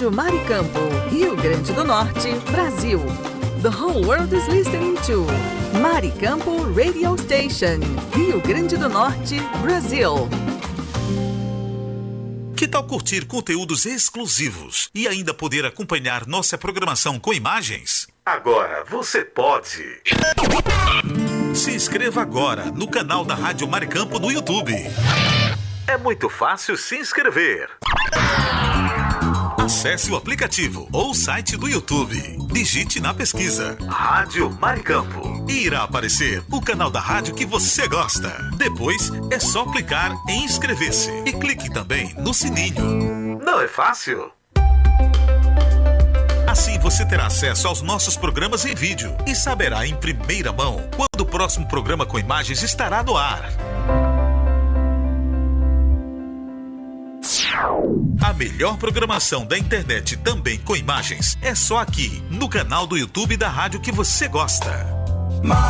Maricampo, Rio Grande do Norte, Brasil. The whole world is listening to Maricampo Radio Station, Rio Grande do Norte, Brasil. Que tal curtir conteúdos exclusivos e ainda poder acompanhar nossa programação com imagens? Agora você pode. Se inscreva agora no canal da Rádio Maricampo no YouTube. É muito fácil se inscrever. Acesse o aplicativo ou o site do YouTube. Digite na pesquisa Rádio Maricampo e irá aparecer o canal da rádio que você gosta. Depois é só clicar em inscrever-se e clique também no sininho. Não é fácil? Assim você terá acesso aos nossos programas em vídeo e saberá em primeira mão quando o próximo programa com imagens estará no ar. A melhor programação da internet também com imagens é só aqui, no canal do YouTube da rádio que você gosta. Maricampo.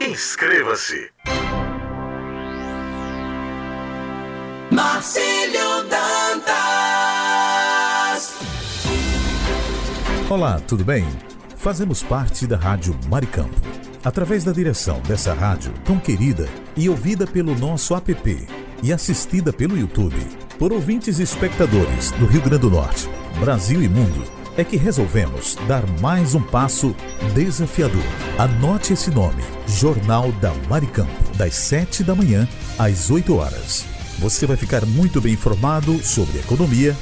Inscreva-se. Marcílio Dantas. Olá, tudo bem? Fazemos parte da Rádio Maricampo. Através da direção dessa rádio, tão querida e ouvida pelo nosso app e assistida pelo YouTube, por ouvintes e espectadores do Rio Grande do Norte, Brasil e mundo, é que resolvemos dar mais um passo desafiador. Anote esse nome, Jornal da Maricampo, das 7 da manhã às 8 horas. Você vai ficar muito bem informado sobre economia,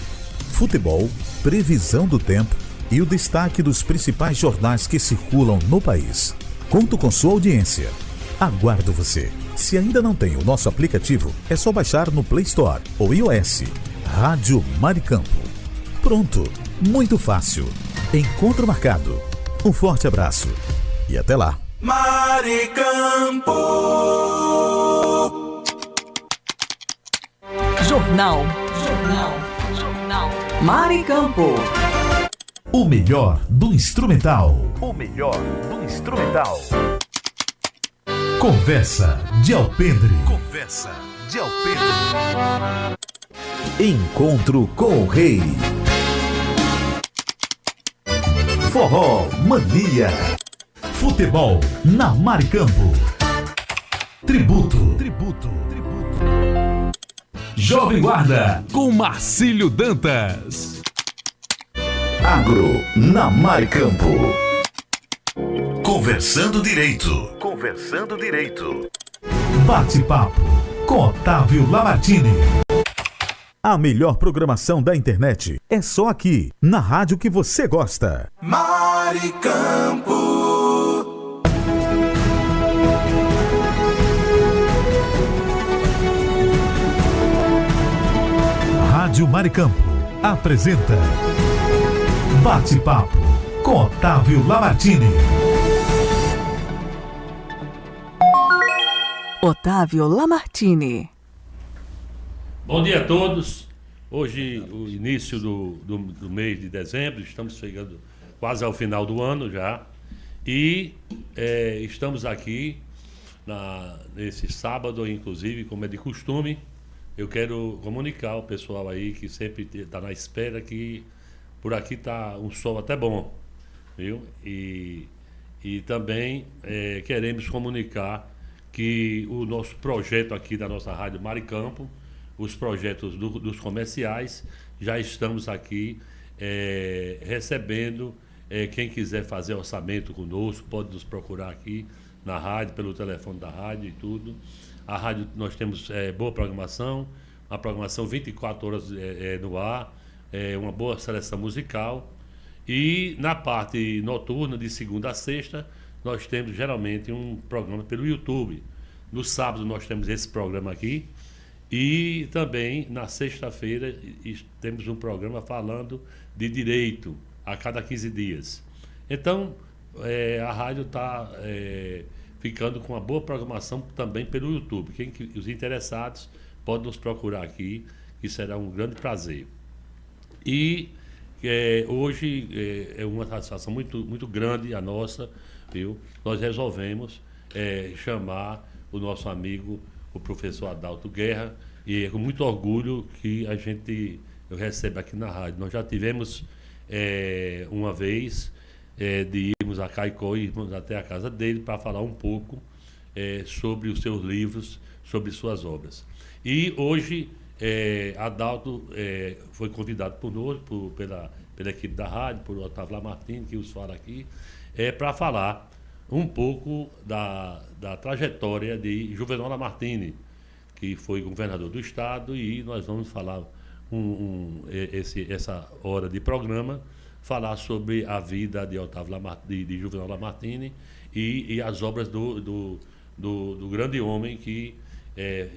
futebol, previsão do tempo e o destaque dos principais jornais que circulam no país. Conto com sua audiência. Aguardo você. Se ainda não tem o nosso aplicativo, é só baixar no Play Store ou iOS. Rádio Maricampo. Pronto. Muito fácil. Encontro marcado. Um forte abraço. E até lá. Maricampo. Jornal. Maricampo. O melhor do instrumental. Conversa de alpendre. Encontro com o rei. Forró Mania. Futebol na Maricampo. Tributo. Jovem Guarda com Marcílio Dantas. Agro na Maricampo. Conversando Direito. Bate-papo com Otávio Lamartine. A melhor programação da internet é só aqui, na rádio que você gosta. Maricampo. Rádio Maricampo apresenta Bate-papo com Otávio Lamartine. Otávio Lamartine. Bom dia a todos. Hoje, o início do mês de dezembro, estamos chegando quase ao final do ano já. E estamos aqui nesse sábado, inclusive, como é de costume. Eu quero comunicar ao pessoal aí que sempre está na espera que por aqui está um sol até bom, viu? E também queremos comunicar que o nosso projeto aqui da nossa Rádio Maricampo, os projetos dos comerciais, já estamos aqui recebendo. Quem quiser fazer orçamento conosco, pode nos procurar aqui na rádio, pelo telefone da rádio e tudo. A rádio, nós temos boa programação, uma programação 24 horas no ar, uma boa seleção musical. E na parte noturna, de segunda a sexta, nós temos geralmente um programa pelo YouTube. No sábado nós temos esse programa aqui. E também na sexta-feira temos um programa falando de direito a cada 15 dias. Então, a rádio está ficando com uma boa programação também pelo YouTube. Os interessados podem nos procurar aqui, que será um grande prazer. E hoje é uma satisfação muito, muito grande a nossa, viu? Nós resolvemos chamar o nosso amigo, o professor Adalto Guerra, E é com muito orgulho que eu recebo aqui na rádio. Nós já tivemos uma vez de irmos a Caicó e irmos até a casa dele para falar um pouco sobre os seus livros, sobre suas obras. E hoje Adalto foi convidado pela equipe da rádio, por Otávio Lamartine, que os fala aqui, para falar um pouco da trajetória de Juvenal Lamartine, que foi governador do estado, e nós vamos falar essa hora de programa, falar sobre a vida de de Juvenal Lamartine e as obras do grande homem que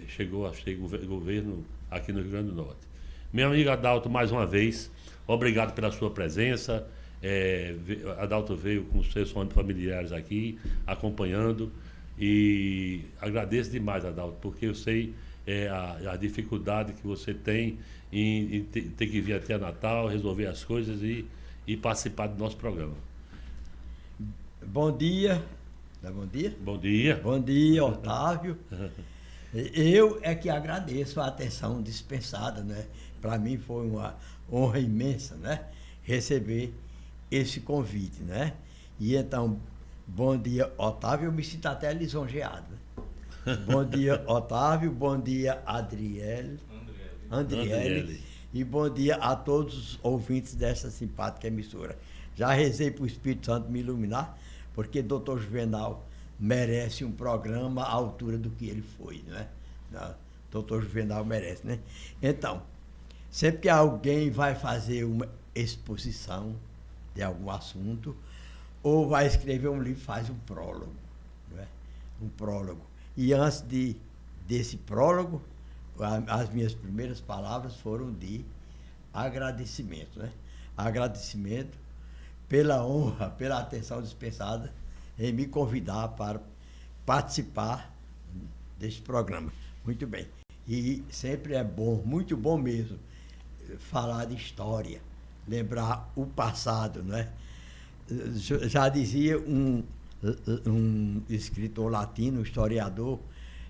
chegou a ser governo aqui no Rio Grande do Norte. Meu amigo Adalto, mais uma vez, obrigado pela sua presença. Adalto veio com os seus familiares aqui, acompanhando, e agradeço demais, Adalto, porque eu sei a dificuldade que você tem em ter que vir até Natal, resolver as coisas e participar do nosso programa. Bom dia. Bom dia? Bom dia. Bom dia, Otávio. Eu é que agradeço a atenção dispensada, né? Para mim foi uma honra imensa, né? Receber esse convite, né? E então, bom dia, Otávio. Eu me sinto até lisonjeado. Né? Bom dia, Otávio. Bom dia, Andriele. E bom dia a todos os ouvintes dessa simpática emissora. Já rezei para o Espírito Santo me iluminar, porque Dr. Juvenal merece um programa à altura do que ele foi, né? Dr. Juvenal merece, né? Então, sempre que alguém vai fazer uma exposição de algum assunto, ou vai escrever um livro, faz um prólogo, não é? Um prólogo. E antes desse prólogo, as minhas primeiras palavras foram de agradecimento, né? Agradecimento pela honra, pela atenção dispensada em me convidar para participar deste programa. Muito bem. E sempre é bom, muito bom mesmo, falar de história, lembrar o passado, né? Já dizia um escritor latino, um historiador,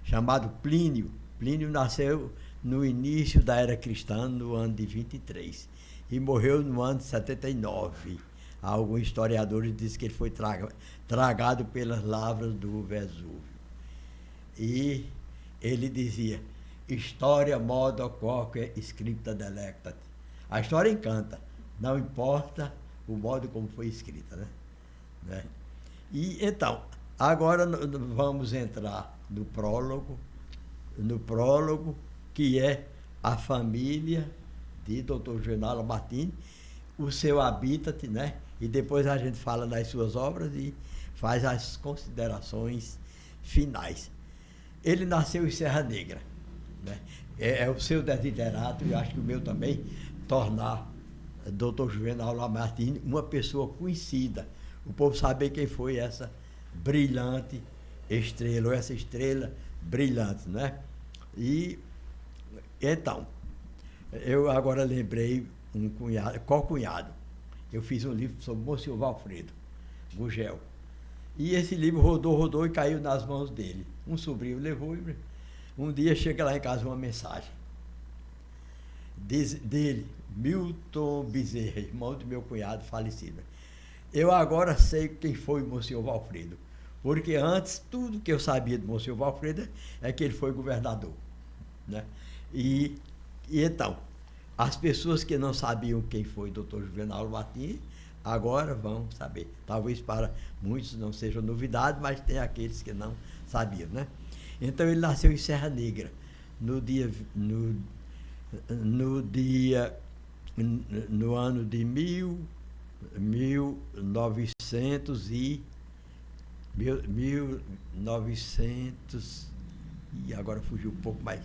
chamado Plínio. Plínio nasceu no início da era cristã, no ano de 23, e morreu no ano de 79. Alguns historiadores dizem que ele foi tragado pelas lavras do Vesúvio. E ele dizia: história modo qualquer scripta delectat. A história encanta, não importa o modo como foi escrita, né? E então, agora vamos entrar no prólogo, que é a família de Dr. Juvenal Lamartine, o seu habitat, né? E depois a gente fala das suas obras e faz as considerações finais. Ele nasceu em Serra Negra, né? É o seu desiderato, e acho que o meu também, tornar Dr. Juvenal Lamartine uma pessoa conhecida. O povo saber quem foi essa brilhante estrela, ou essa estrela brilhante, né? E então, eu agora lembrei um cunhado, co-cunhado. Eu fiz um livro sobre Monsenhor Valfredo Gugel. E esse livro rodou e caiu nas mãos dele. Um sobrinho levou e um dia chega lá em casa uma mensagem dele, Milton Bezerra, irmão do meu cunhado falecido. Eu agora sei quem foi o Monsenhor Valfredo, porque antes tudo que eu sabia do Monsenhor Valfredo é que ele foi governador, né? E então, as pessoas que não sabiam quem foi o Dr. Juvenal Lamartine, agora vão saber. Talvez para muitos não seja novidade, mas tem aqueles que não sabiam, né? Então ele nasceu em Serra Negra, no ano de 1900 e agora fugiu um pouco mais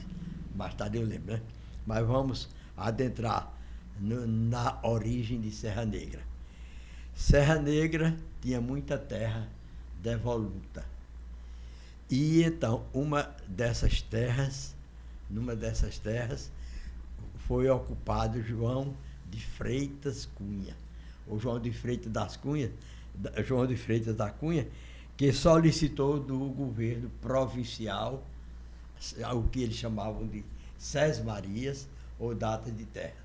tarde, eu lembro, né? Mas vamos adentrar na origem de Serra Negra. Serra Negra tinha muita terra devoluta. E então, numa dessas terras, foi ocupado João de Freitas Cunha, ou João de Freitas da Cunha, que solicitou do governo provincial o que eles chamavam de sesmarias ou datas de terra.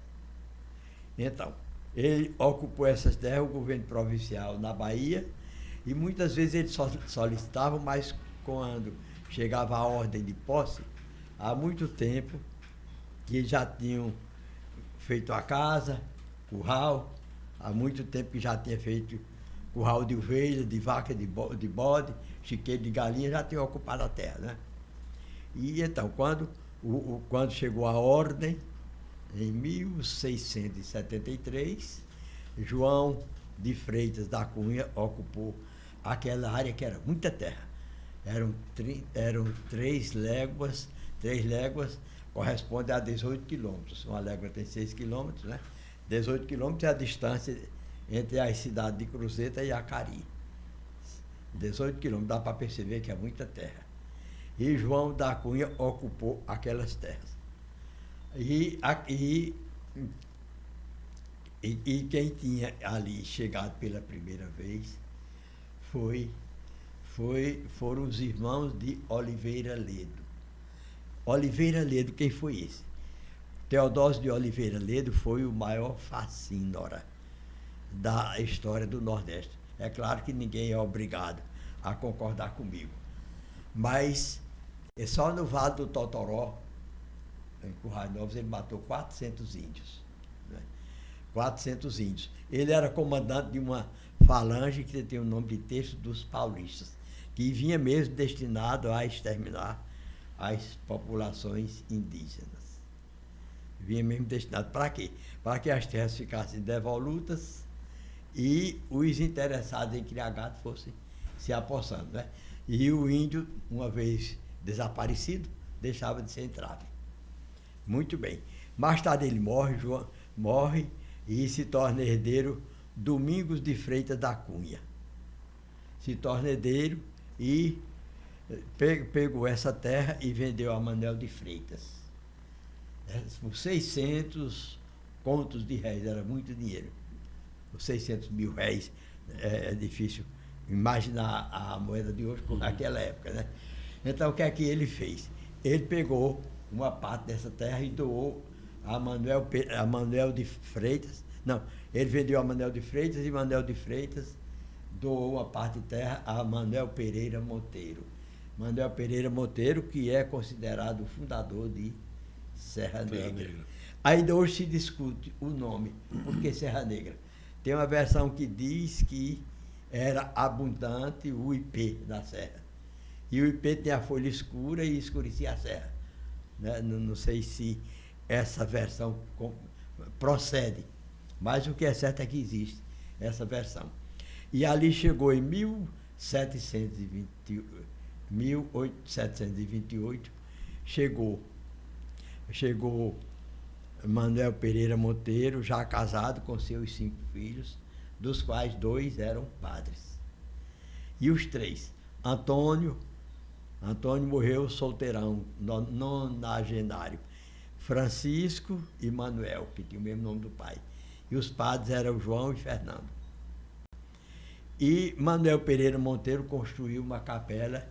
Então, ele ocupou essas terras, o governo provincial na Bahia, e muitas vezes ele solicitava, mas quando chegava a ordem de posse, há muito tempo que já tinham feito a casa, curral, há muito tempo que já tinha feito curral de ovelha, de vaca, de bode, chiqueiro de galinha, já tinha ocupado a terra, né? E então, quando chegou a ordem, em 1673, João de Freitas da Cunha ocupou aquela área que era muita terra. Eram 3 léguas, corresponde a 18 quilômetros. Uma légua tem 6 quilômetros, né? 18 quilômetros é a distância entre as cidades de Cruzeta e Acari. 18 quilômetros, dá para perceber que é muita terra. E João da Cunha ocupou aquelas terras. E quem tinha ali chegado pela primeira vez foram os irmãos de Oliveira Ledo. Oliveira Ledo, quem foi esse? Teodósio de Oliveira Ledo foi o maior facínora da história do Nordeste. É claro que ninguém é obrigado a concordar comigo, mas só no Vale do Totoró, em Currais Novos, ele matou 400 índios. Né? 400 índios. Ele era comandante de uma falange que tem o nome de Terço dos Paulistas, que vinha mesmo destinado a exterminar as populações indígenas. Vinha mesmo destinado para quê? Para que as terras ficassem devolutas e os interessados em criar gado fossem se apossando, né? E o índio, uma vez desaparecido, deixava de ser entrave. Muito bem. Mais tarde ele morre e se torna herdeiro Domingos de Freitas da Cunha. Se torna herdeiro e pegou essa terra e vendeu a Manuel de Freitas. Por 600 contos de réis, era muito dinheiro. Por 600 mil réis, é difícil imaginar a moeda de hoje naquela época, né? Então, o que é que ele fez? Ele pegou uma parte dessa terra e doou a Manuel de Freitas. Não, ele vendeu a Manuel de Freitas e Manuel de Freitas doou uma parte de terra a Manuel Pereira Monteiro. Manuel Pereira Monteiro, que é considerado o fundador de Serra Negra. Ainda hoje se discute o nome. Por que Serra Negra? Tem uma versão que diz que era abundante o ipê da serra. E o ipê tem a folha escura e escurecia a serra. Né? Não sei se essa versão procede, mas o que é certo é que existe essa versão. E ali chegou em 1728, chegou Manuel Pereira Monteiro, já casado com seus 5 filhos, dos quais 2 eram padres. E os 3, Antônio morreu solteirão, nonagenário, Francisco e Manuel, que tinha o mesmo nome do pai. E os padres eram João e Fernando. E Manuel Pereira Monteiro construiu uma capela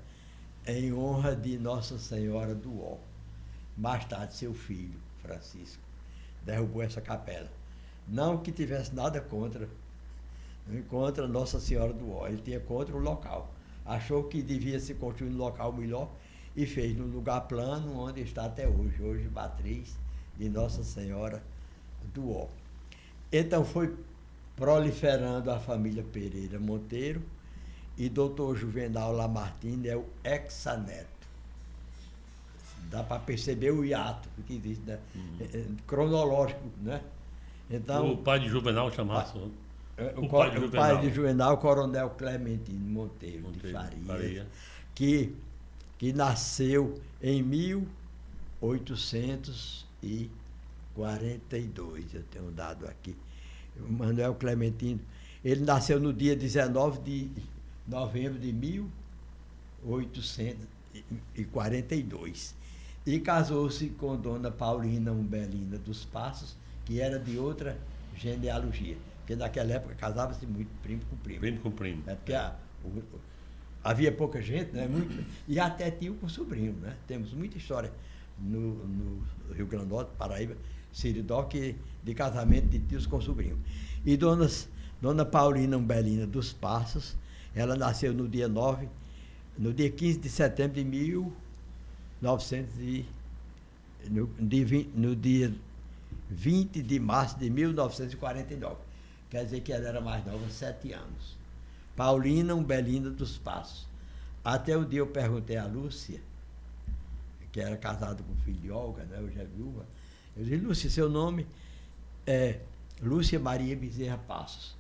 em honra de Nossa Senhora do Ó. Mais tarde, seu filho, Francisco, derrubou essa capela. Não que tivesse nada contra Nossa Senhora do Ó, ele tinha contra o local. Achou que devia se construir um local melhor e fez num lugar plano onde está até hoje matriz de Nossa Senhora do Ó. Então foi proliferando a família Pereira Monteiro e Dr. Juvenal Lamartine é o hexaneto. Dá para perceber o hiato que existe, né? Cronológico, né? Então, o pai de Juvenal chamasse. O pai de Juvenal, Coronel Clementino Monteiro de Faria, que nasceu em 1842, eu tenho um dado aqui. O Manuel Clementino, ele nasceu no dia 19 de novembro de 1842 e casou-se com Dona Paulina Umbelina dos Passos, que era de outra genealogia. Porque naquela época casava-se muito primo com primo. Primo com primo. É porque havia pouca gente, né? Muito, e até tio com sobrinho, né? Temos muita história no Rio Grande do Norte, Paraíba, Seridó, que de casamento de tios com sobrinho. E Dona Paulina Umbelina dos Passos, ela nasceu no dia 15 de setembro de 1900 no dia 20 de março de 1949. Quer dizer que ela era mais nova, 7 anos. Paulina Umbelina dos Passos. Até o dia eu perguntei à Lúcia, que era casada com o filho de Olga, né, hoje é viúva. Eu disse, Lúcia, seu nome é Lúcia Maria Bezerra Passos.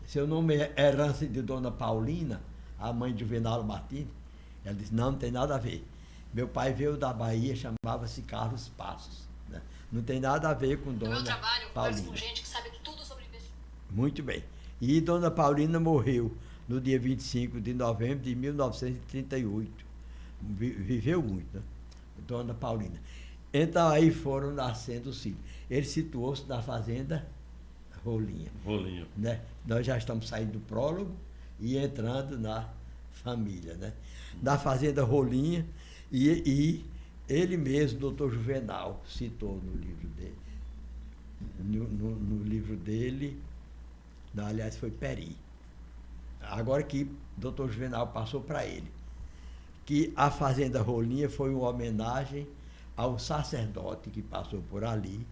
Seu nome é herança de Dona Paulina, a mãe de Juvenal Martins? Ela disse, não tem nada a ver. Meu pai veio da Bahia, chamava-se Carlos Passos. Né? Não tem nada a ver com Dona Paulina. No meu trabalho, eu converso com gente que sabe tudo sobre isso. Muito bem. E Dona Paulina morreu no dia 25 de novembro de 1938. Viveu muito, né? Dona Paulina. Então aí foram nascendo os filhos. Ele situou-se na fazenda Rolinha. Rolinha. Né? Nós já estamos saindo do prólogo e entrando na família. Né? Na fazenda Rolinha, e ele mesmo, doutor Juvenal, citou no livro dele. No livro dele, não, aliás, foi Peri. Agora que doutor Juvenal passou para ele, que a fazenda Rolinha foi uma homenagem ao sacerdote que passou por ali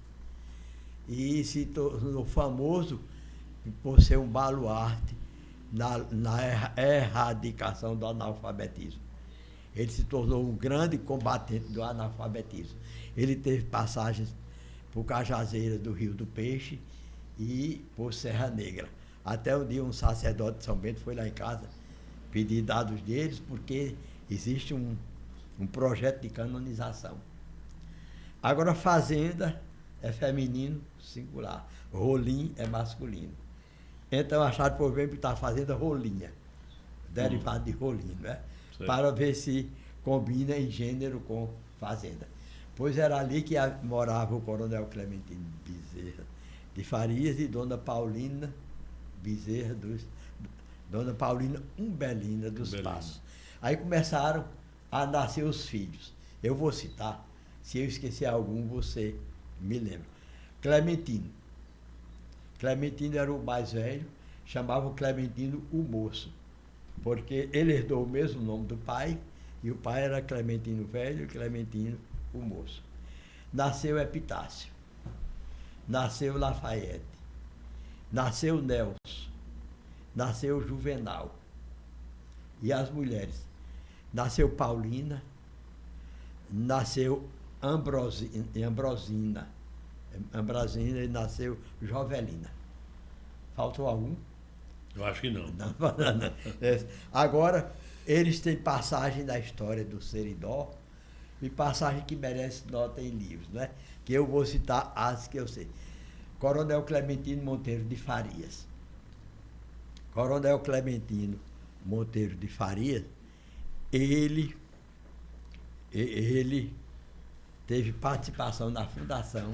e se tornou famoso por ser um baluarte na erradicação do analfabetismo. Ele se tornou um grande combatente do analfabetismo. Ele teve passagens por Cajazeiras do Rio do Peixe e por Serra Negra. Até um dia um sacerdote de São Bento foi lá em casa pedir dados deles, porque existe um projeto de canonização. Agora, fazenda é feminino singular, rolim é masculino. Então, acharam por bem botar a fazenda Rolinha, derivado de rolim, né? Para ver se combina em gênero com fazenda. Pois era ali que morava o coronel Clementino Bezerra de Farias e Dona Paulina Bezerra Dona Paulina Umbelina dos Passos. Aí começaram a nascer os filhos. Eu vou citar, se eu esquecer algum, você me lembra. Clementino. Clementino era o mais velho, chamavam Clementino o Moço, porque ele herdou o mesmo nome do pai, e o pai era Clementino Velho e Clementino o Moço. Nasceu Epitácio, nasceu Lafayette, nasceu Nelson, nasceu Juvenal. E as mulheres? Nasceu Paulina, nasceu Ambrosina e nasceu Jovelina. Faltou algum? Eu acho que não. Não. Agora, eles têm passagem da história do Seridó e passagem que merece nota em livros, né? Que eu vou citar as que eu sei. Coronel Clementino Monteiro de Farias. Coronel Clementino Monteiro de Farias, ele teve participação na fundação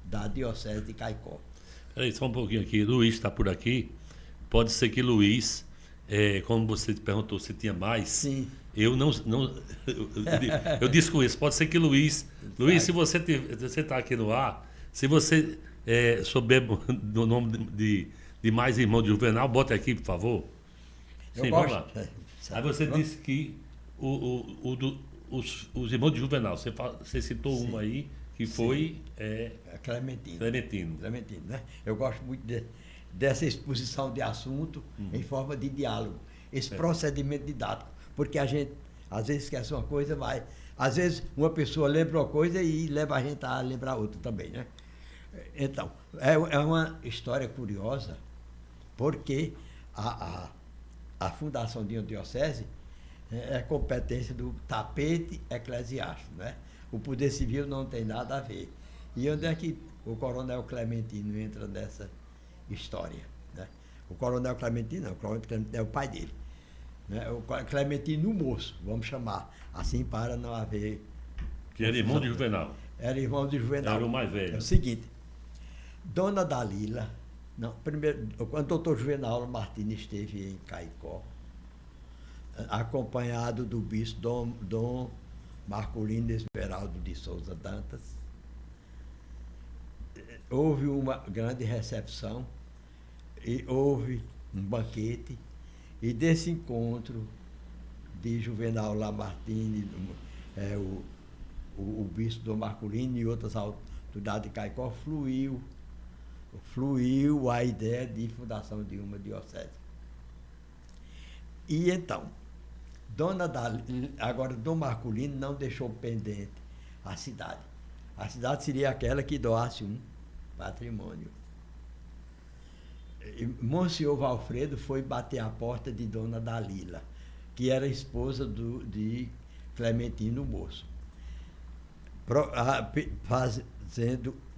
da Diocese de Caicó. Peraí, só um pouquinho aqui. Luiz está por aqui. Pode ser que Luiz, como você perguntou se tinha mais, sim. Eu não eu desconheço. Pode ser que Luiz, se você está aqui no ar, se você souber do nome de mais irmão de Juvenal, bota aqui, por favor. Sim, vamos lá. Aí você disse que os irmãos de Juvenal, você citou sim. Um aí, que foi... Clementino, né? Eu gosto muito dessa exposição de assunto em forma de diálogo. Esse procedimento didático. Porque a gente, às vezes, esquece uma coisa, vai... Às vezes, uma pessoa lembra uma coisa e leva a gente a lembrar outra também, né? Então, é uma história curiosa, porque a fundação de uma diocese é competência do tapete eclesiástico, né? O poder civil não tem nada a ver. E onde é que o coronel Clementino entra nessa história, né? O coronel Clementino não, o coronel Clementino é o pai dele, né? O Clementino Moço, vamos chamar, assim para não haver... Que era irmão de Juvenal. Era irmão de Juvenal. Era o mais velho. É o seguinte, Dona Dalila, primeiro, quando o doutor Juvenal Martins esteve em Caicó, acompanhado do bispo Dom Marculino Esmeraldo de Souza Dantas. Houve uma grande recepção e houve um banquete, e desse encontro de Juvenal Lamartine, o bispo Dom Marculino e outras autoridades de Caicó, fluiu a ideia de fundação de uma diocese. E então, agora Dom Marculino não deixou pendente a cidade. A cidade seria aquela que doasse um patrimônio. E Monsenhor Valfredo foi bater a porta de Dona Dalila, que era esposa de Clementino Moço,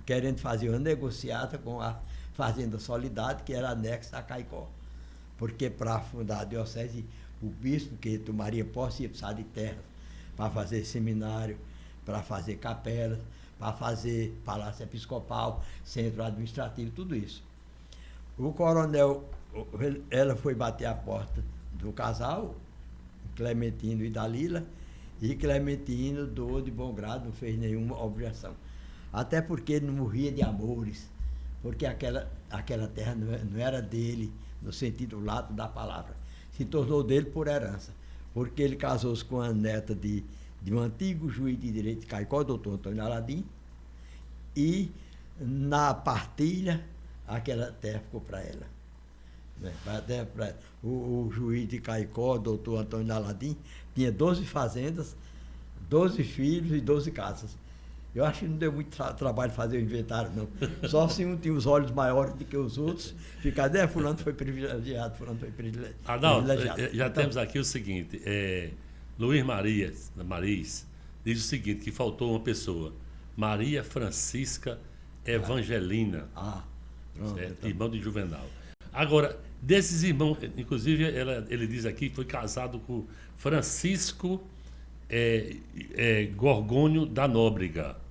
querendo fazer uma negociata com a Fazenda Solidade, que era anexa a Caicó. Porque para fundar a diocese, o bispo que tomaria posse ia precisar de terras para fazer seminário, para fazer capelas, para fazer palácio episcopal, centro administrativo, tudo isso. O coronel, ela foi bater a porta do casal, Clementino e Dalila, e Clementino doou de bom grado, não fez nenhuma objeção. Até porque ele não morria de amores, porque aquela terra não era dele, no sentido lato da palavra. Se tornou dele por herança, porque ele casou-se com a neta de um antigo juiz de direito de Caicó, doutor Antônio Aladim, e na partilha, aquela terra ficou para ela. O juiz de Caicó, doutor Antônio Aladim, tinha 12 fazendas, 12 filhos e 12 casas. Eu acho que não deu muito trabalho fazer o inventário, não. Só se um tinha os olhos maiores do que os outros, ficar, fulano foi privilegiado, fulano foi privilegiado. Já temos aqui o seguinte, Luiz Mariz diz o seguinte, que faltou uma pessoa, Maria Francisca Evangelina, pronto, então. Irmão de Juvenal. Agora, desses irmãos, inclusive ele diz aqui que foi casado com Francisco Gorgônio da Nóbrega.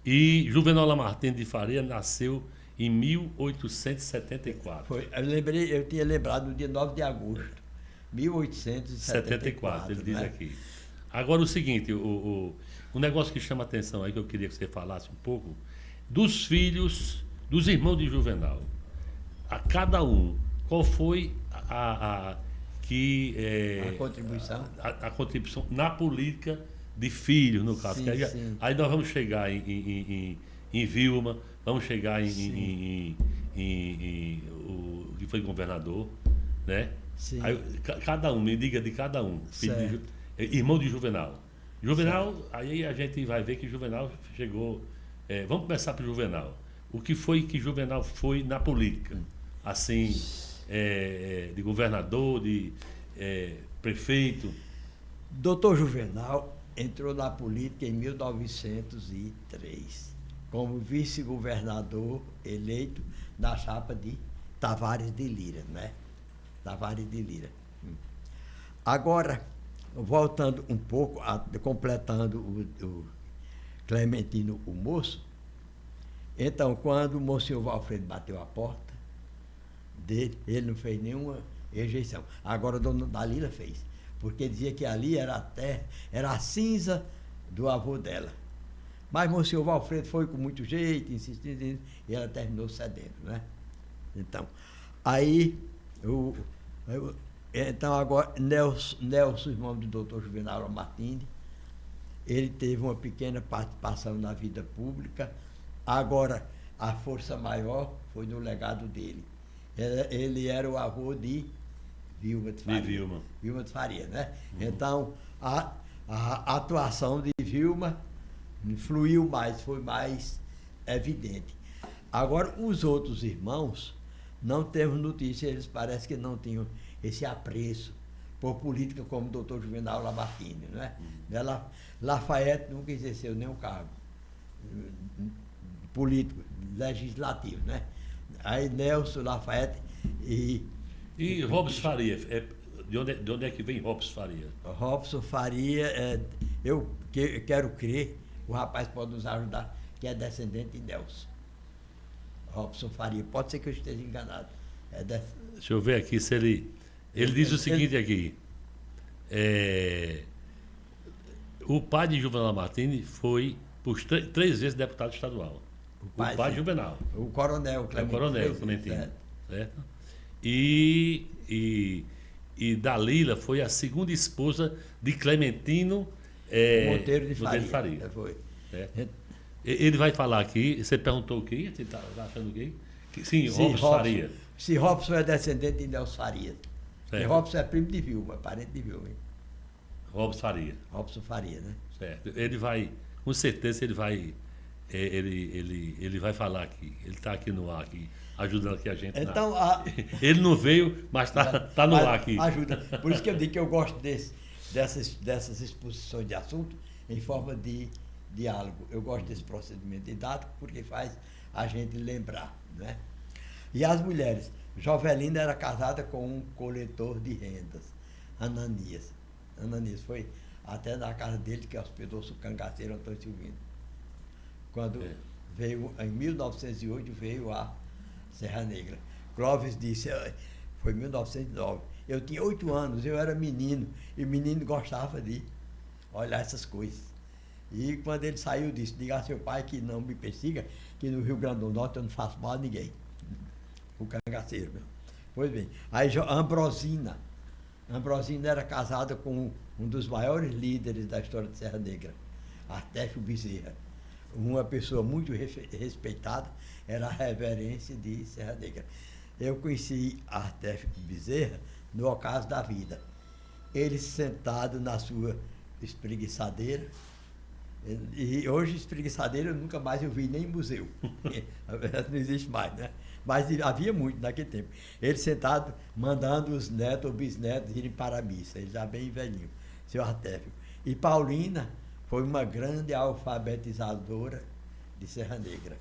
E Juvenal Lamartine de Faria nasceu em 1874. Eu tinha lembrado no dia 9 de agosto, 1874. Ele diz aqui. Agora o seguinte, um negócio que chama atenção aí, que eu queria que você falasse um pouco, dos filhos, dos irmãos de Juvenal, a cada um, qual foi a contribuição? A contribuição na política de filhos, no caso. Sim, sim. Aí nós vamos chegar em Vilma, vamos chegar em o que foi governador, né? Sim. Aí, cada um, me diga de cada um. Filho irmão de Juvenal. Juvenal, aí a gente vai ver que Juvenal chegou... vamos começar por Juvenal. O que foi que Juvenal foi na política? Assim, de governador, de prefeito? Doutor Juvenal entrou na política em 1903, como vice-governador eleito na chapa de Tavares de Lira, né? Tavares de Lira. Agora, voltando um pouco, completando o Clementino, o Moço, então, quando o Monsenhor Valfredo bateu a porta dele, ele não fez nenhuma rejeição. Agora, a dona Dalila fez, porque dizia que ali era a terra, era a cinza do avô dela. Mas Monsenhor Valfredo foi com muito jeito, insistindo, e ela terminou cedendo, né? Então, aí, então agora, Nelson, irmão do doutor Juvenal Lamartine, ele teve uma pequena participação na vida pública. Agora, a força maior foi no legado dele. Ele era o avô de Vilma de Faria. Vilma de Faria, né? Então, a atuação de Vilma fluiu mais, foi mais evidente. Agora, os outros irmãos, não temos notícia, eles parecem que não tinham esse apreço por política como o doutor Juvenal Lamartine, né? Lafayette nunca exerceu nenhum cargo político, legislativo, né? Aí Nelson, Lafayette e Robson Faria, de onde é que vem Robson Faria? Robson Faria, eu quero crer, o rapaz pode nos ajudar, que é descendente de Nelson. Robson Faria, pode ser que eu esteja enganado. Deixa eu ver aqui se ele diz o seguinte aqui, O pai de Juvenal Martini foi por 3 vezes deputado estadual. O pai de Juvenal. O coronel É o coronel Clementino. Certo. Certo? E Dalila foi a segunda esposa de Clementino Monteiro de Faria. Foi. Certo? Ele vai falar aqui, você perguntou o quê? Você está achando o quê? Sim, Robson Faria. Se Robson é descendente de Nelson Farias. E Certo. Robson é primo de Vilma, parente de Vilma. Hein? Robson Faria. Robson Faria, né? Certo. Ele vai, com certeza ele vai, ele vai falar aqui. Ele está aqui no ar, aqui, ajudando aqui a gente. Então, Ele não veio, mas está no ar aqui. Ajuda. Por isso que eu digo que eu gosto dessas exposições de assunto em forma de diálogo. Eu gosto desse procedimento didático porque faz a gente lembrar, né? E as mulheres. Jovelina era casada com um coletor de rendas, Ananias. Ananias foi até na casa dele que hospedou-se o cangaceiro Antônio Silvino. Quando veio, em 1908, veio a Serra Negra. Clóvis disse, foi em 1909, eu tinha 8 anos, eu era menino, e menino gostava de olhar essas coisas. E quando ele saiu, disse, diga a seu pai que não me persiga, que no Rio Grande do Norte eu não faço mal a ninguém. O cangaceiro mesmo. Pois bem, aí Ambrosina era casada com um dos maiores líderes da história de Serra Negra, Artéfio Bezerra. Uma pessoa muito respeitada, era a reverência de Serra Negra. Eu conheci Artéfio Bezerra no ocaso da vida. Ele sentado na sua espreguiçadeira, e hoje espreguiçadeira eu nunca mais eu vi nem em museu. Não existe mais, né? Mas havia muito naquele tempo. Ele sentado, mandando os netos ou bisnetos irem para a missa. Ele já bem velhinho, seu Artéfio. E Paulina foi uma grande alfabetizadora de Serra Negra.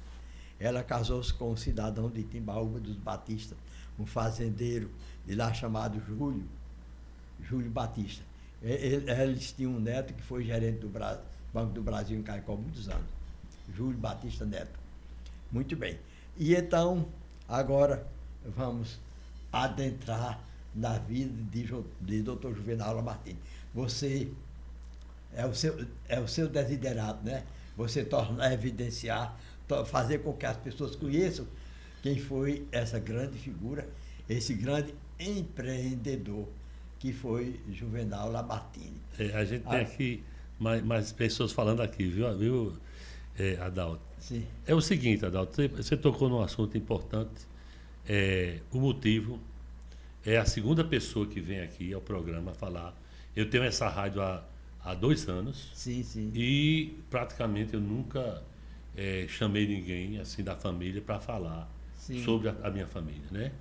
Ela casou-se com um cidadão de Timbaúba dos Batistas, um fazendeiro de lá chamado Júlio Batista. Eles tinham um neto que foi gerente do Banco do Brasil em Caicó há muitos anos. Júlio Batista Neto. Muito bem. E então, agora vamos adentrar na vida de Dr. Juvenal Lamartine. Você é o seu desiderato, né? Você torna evidenciar, fazer com que as pessoas conheçam quem foi essa grande figura, esse grande empreendedor que foi Juvenal Lamartine. A gente tem aqui mais pessoas falando aqui, viu Adalto? Sim. É o seguinte, Adalto, você tocou num assunto importante. O motivo é a segunda pessoa que vem aqui ao programa falar. Eu tenho essa rádio há 2 anos. Sim, sim. E praticamente eu nunca chamei ninguém assim da família para falar sobre a minha família, né?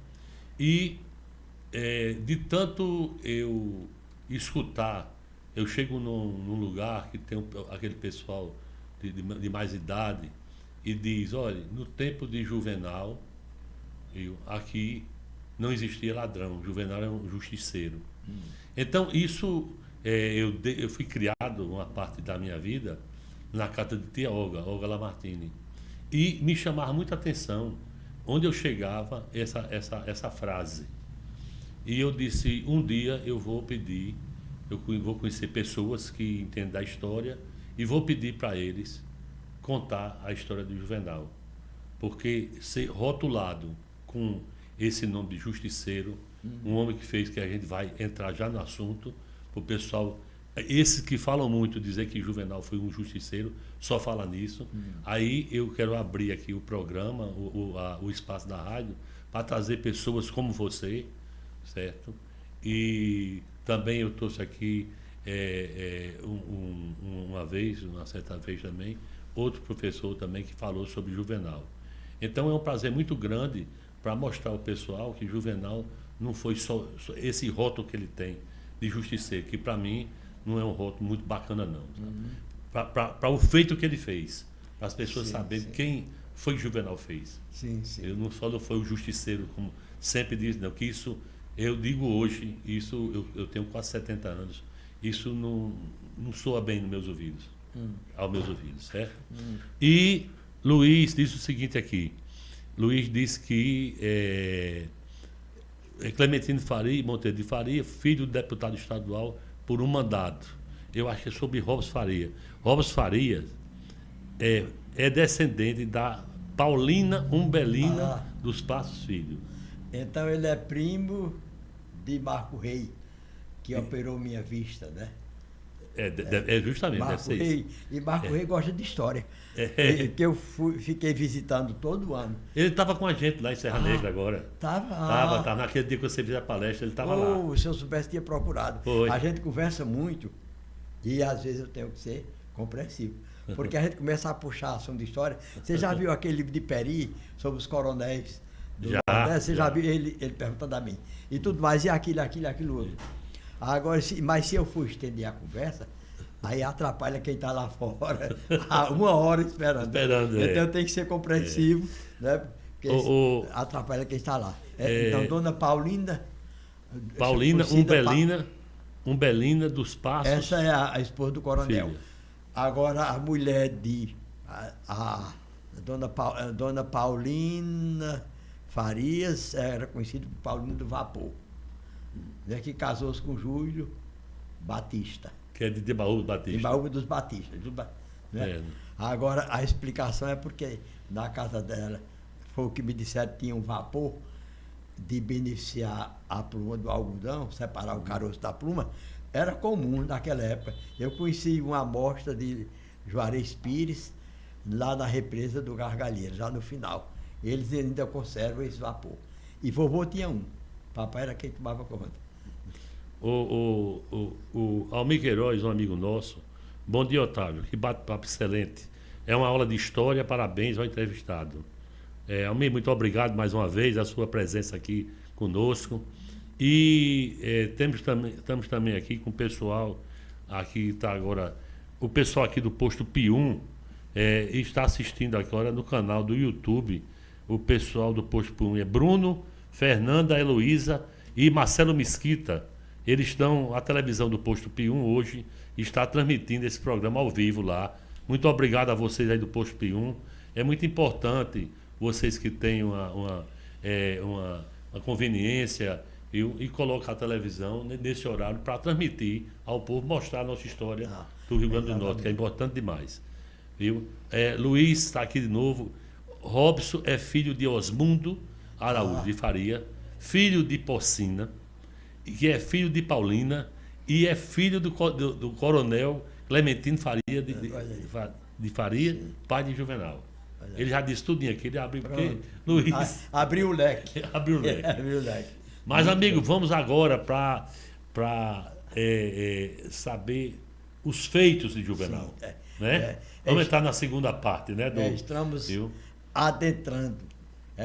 E de tanto eu escutar, eu chego num lugar que tem aquele pessoal de mais idade e diz, olha, no tempo de Juvenal, aqui não existia ladrão, Juvenal era um justiceiro. Então, isso, eu fui criado, uma parte da minha vida, na casa de tia Olga Lamartine. E me chamava muita atenção, onde eu chegava, essa frase. E eu disse, um dia eu vou pedir, eu vou conhecer pessoas que entendem da história e vou pedir para eles contar a história de Juvenal. Porque ser rotulado com esse nome de justiceiro, um homem que fez, que a gente vai entrar já no assunto, para o pessoal, esses que falam muito, dizer que Juvenal foi um justiceiro, só fala nisso. Aí eu quero abrir aqui o programa, o espaço da rádio, para trazer pessoas como você, certo? E também eu trouxe aqui uma certa vez também, outro professor também que falou sobre Juvenal. Então é um prazer muito grande para mostrar ao pessoal que Juvenal não foi só esse rótulo que ele tem de justiceiro, que para mim não é um rótulo muito bacana não. Para o feito que ele fez, para as pessoas saberem quem foi que Juvenal fez. Sim. Eu não só não foi o justiceiro, como sempre diz, não, que isso, eu digo hoje, isso eu tenho quase 70 anos, isso não soa bem nos meus ouvidos, aos meus ouvidos, certo? E Luiz disse o seguinte aqui, Luiz disse que Clementino Faria, Monteiro de Faria, filho do deputado estadual por um mandato. eu acho que é sobre Robson Faria. Robson Faria é descendente da Paulina Umbelina dos Passos Filho. Então ele é primo de Marco Rei, que operou minha vista, né? Justamente, deve Marco ser Rei. isso. E Marco Rei gosta de história. Que eu fiquei visitando todo ano. Ele estava com a gente lá em Serra Negra agora. Tava? Naquele dia que você fez a palestra, ele estava lá. Se eu soubesse, tinha procurado. Foi. A gente conversa muito e às vezes eu tenho que ser compreensivo. Porque a gente começa a puxar assunto de história. Você já viu aquele livro de Peri sobre os coronéis? Você já viu ele perguntando a mim. E tudo mais, e aquilo outro. Agora, mas se eu for estender a conversa, aí atrapalha quem está lá fora há 1 hora esperando. Então tem que ser compreensivo, né? Porque atrapalha quem está lá. Então, Dona Paulina Umbelina dos Passos. Essa é a esposa do coronel. Filha. Agora, a mulher de Dona Paulina Farias era conhecida por Paulina do Vapor, né, que casou-se com Júlio Batista. Que é de Timbaúba Batista. Timbaúba dos Batistas. Né? Agora, a explicação é porque na casa dela, foi o que me disseram, tinha um vapor de beneficiar a pluma do algodão, separar o caroço da pluma, era comum naquela época. Eu conheci uma amostra de Juarez Pires, lá na represa do Gargalheiro, já no final. Eles ainda conservam esse vapor. E vovô tinha um. Papai era quem tomava conta. O Almir Queiroz, um amigo nosso. Bom dia, Otávio. Que bate-papo excelente. É uma aula de história. Parabéns ao entrevistado. Almir, muito obrigado mais uma vez a sua presença aqui conosco. E estamos também aqui com o pessoal. Aqui está agora. O pessoal aqui do Posto Pium está assistindo agora no canal do YouTube. O pessoal do Posto Pium é Bruno, Fernanda, Heloísa e Marcelo Mesquita. Eles estão, a televisão do Posto Pium hoje está transmitindo esse programa ao vivo lá. Muito obrigado a vocês aí do Posto Pium. É muito importante vocês que têm uma conveniência e colocam a televisão nesse horário para transmitir ao povo, mostrar a nossa história do Rio Grande do Norte, que é importante demais. Viu? Luiz está aqui de novo. Robson é filho de Osmundo Araújo de Faria, filho de Porcina, que é filho de Paulina e é filho do coronel Clementino Faria de Faria, pai de Juvenal. Ele já disse tudinho aqui, ele abriu porque Luiz abriu o leque. Abriu o leque. Mas, amigo, vamos agora para saber os feitos de Juvenal. Né? Vamos entrar na segunda parte, né? Estamos adentrando,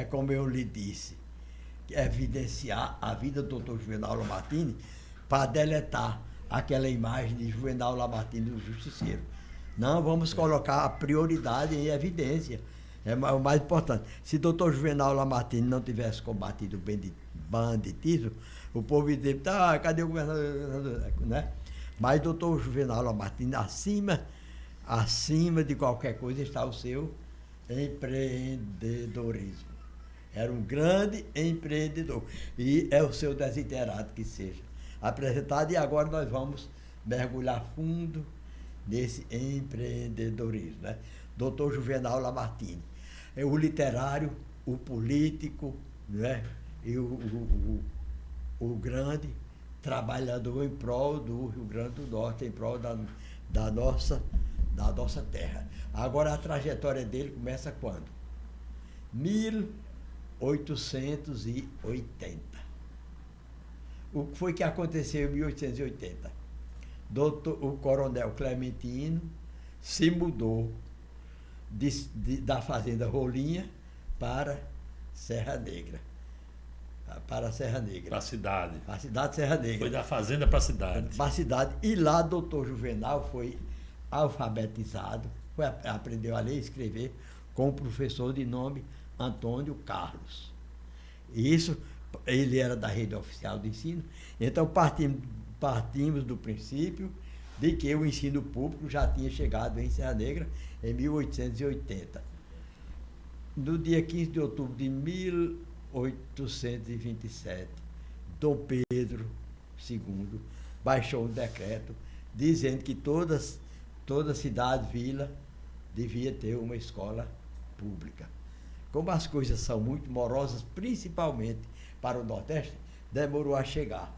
como eu lhe disse, evidenciar a vida do Dr. Juvenal Lamartine para deletar aquela imagem de Juvenal Lamartine do Justiceiro. Não, vamos colocar a prioridade em evidência. É o mais importante. Se Dr. Juvenal Lamartine não tivesse combatido o banditismo, o povo ia dizer, cadê o governador? Né? Mas Dr. Juvenal Lamartine, acima de qualquer coisa, está o seu empreendedorismo. Era um grande empreendedor. E é o seu desiderato que seja apresentado. E agora nós vamos mergulhar fundo nesse empreendedorismo. Né? Dr. Juvenal Lamartine. É o literário, o político, né? E o grande trabalhador em prol do Rio Grande do Norte, em prol da nossa terra. Agora, a trajetória dele começa quando? 1880. O que foi que aconteceu em 1880? O coronel Clementino se mudou da fazenda Rolinha para Serra Negra. Para a Serra Negra. Para a cidade. Para a cidade de Serra Negra. Foi da fazenda para a cidade. Para a cidade. E lá, doutor Juvenal foi alfabetizado, aprendeu a ler e escrever com um professor de nome Antônio Carlos. Isso, ele era da rede oficial de ensino. Então, partimos do princípio de que o ensino público já tinha chegado em Serra Negra em 1880. No dia 15 de outubro de 1827, Dom Pedro II baixou um decreto dizendo que toda cidade, vila, devia ter uma escola pública. Como as coisas são muito morosas, principalmente para o Nordeste, demorou a chegar.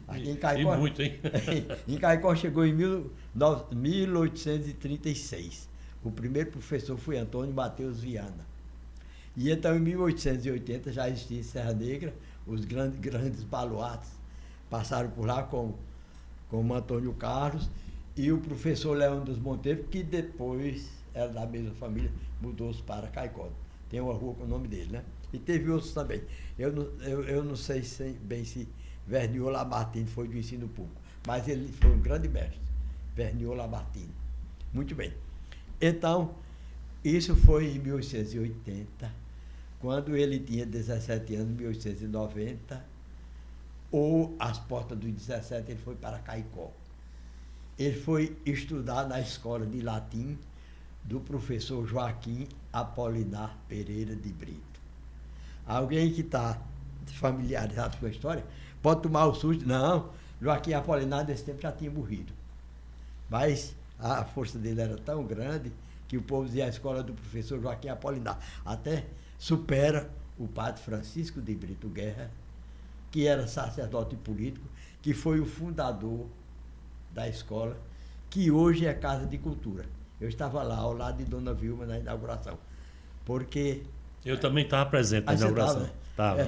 Aqui em Caicó, E muito, hein? em Caicó chegou em 1836. O primeiro professor foi Antônio Mateus Viana. E então, em 1880, já existia em Serra Negra, os grandes baluartes passaram por lá com Antônio Carlos e o professor Leão dos Monteiros, que depois era da mesma família, mudou-se para Caicó. Tem uma rua com o nome dele, né? E teve outros também. Eu não sei bem se Verniol Lamartine foi do ensino público, mas ele foi um grande mestre, Verniol Lamartine. Muito bem. Então, isso foi em 1880, quando ele tinha 17 anos, 1890, ou às portas dos 17, ele foi para Caicó. Ele foi estudar na escola de latim do professor Joaquim Apolinar Pereira de Brito. Alguém que está familiarizado com a história pode tomar o susto. Não, Joaquim Apolinar nesse tempo já tinha morrido. Mas a força dele era tão grande que o povo dizia a escola do professor Joaquim Apolinar. Até supera o padre Francisco de Brito Guerra, que era sacerdote político, que foi o fundador da escola, que hoje é Casa de Cultura. Eu estava lá, ao lado de Dona Vilma, na inauguração. Porque... Eu também estava presente na inauguração. Tava.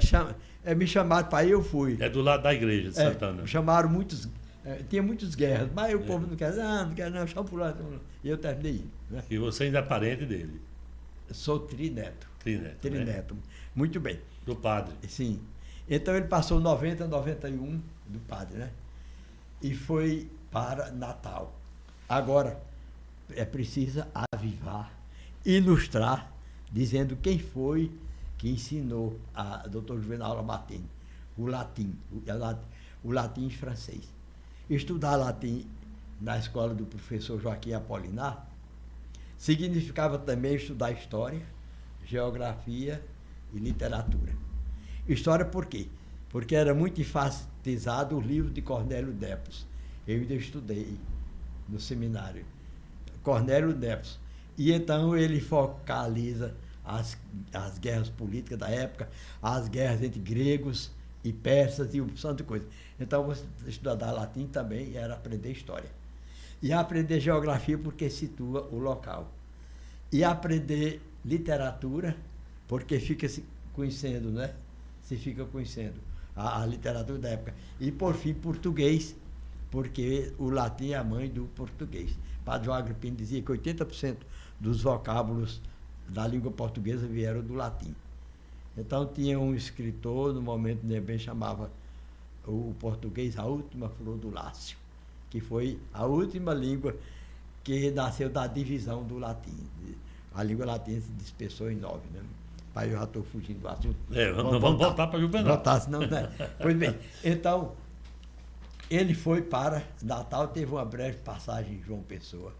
Me chamaram para ir, eu fui. É do lado da igreja de Santana. Me chamaram muitos... tinha muitos guerras, mas o povo não quer, não, chama por lá. E eu terminei indo. Né? E você ainda é parente dele? Sou trineto. Trineto. Né? Muito bem. Do padre. Sim. Então ele passou 90, 91 do padre, né? E foi para Natal. Agora, é preciso avivar, ilustrar, dizendo quem foi que ensinou a Dr. Juvenal Lamartine o latim e francês. Estudar latim na escola do professor Joaquim Apolinar significava também estudar história, geografia e literatura. História por quê? Porque era muito enfatizado o livro de Cornélio Nepos. Eu ainda estudei no seminário. Cornélio Nepos. E então ele focaliza as guerras políticas da época, as guerras entre gregos e persas e um tanto de coisa. Então, você estudar latim também era aprender história. E aprender geografia porque situa o local. E aprender literatura porque fica se conhecendo, né? Se fica conhecendo a literatura da época. E, por fim, português, porque o latim é a mãe do português. Padre João Agripino dizia que 80% dos vocábulos da língua portuguesa vieram do latim. Então, tinha um escritor, no momento bem chamava o português a última flor do Lácio, que foi a última língua que nasceu da divisão do latim. A língua latina se dispersou em 9, né? Pai, eu já estou fugindo do assunto. Vamos voltar para Juvenal. Voltar, senão, né? Pois bem, então, ele foi para Natal, teve uma breve passagem em João Pessoa.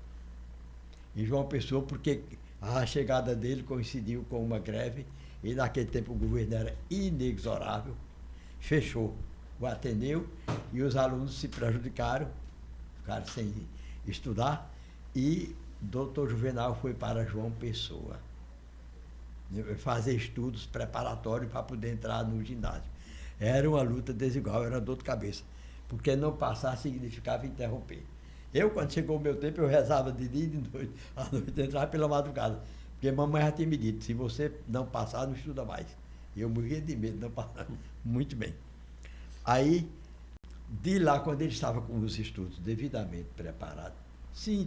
Em João Pessoa, porque a chegada dele coincidiu com uma greve, e naquele tempo o governo era inexorável, fechou o Ateneu, e os alunos se prejudicaram, ficaram sem estudar, e Dr. Juvenal foi para João Pessoa fazer estudos preparatórios para poder entrar no ginásio. Era uma luta desigual, era dor de cabeça, porque não passar significava interromper. Eu, quando chegou o meu tempo, eu rezava de dia e de noite, à noite entrava pela madrugada, porque mamãe já tinha me dito, se você não passar, não estuda mais. E eu morria de medo de não passar. Muito bem. Aí, de lá, quando ele estava com os estudos devidamente preparados, sim,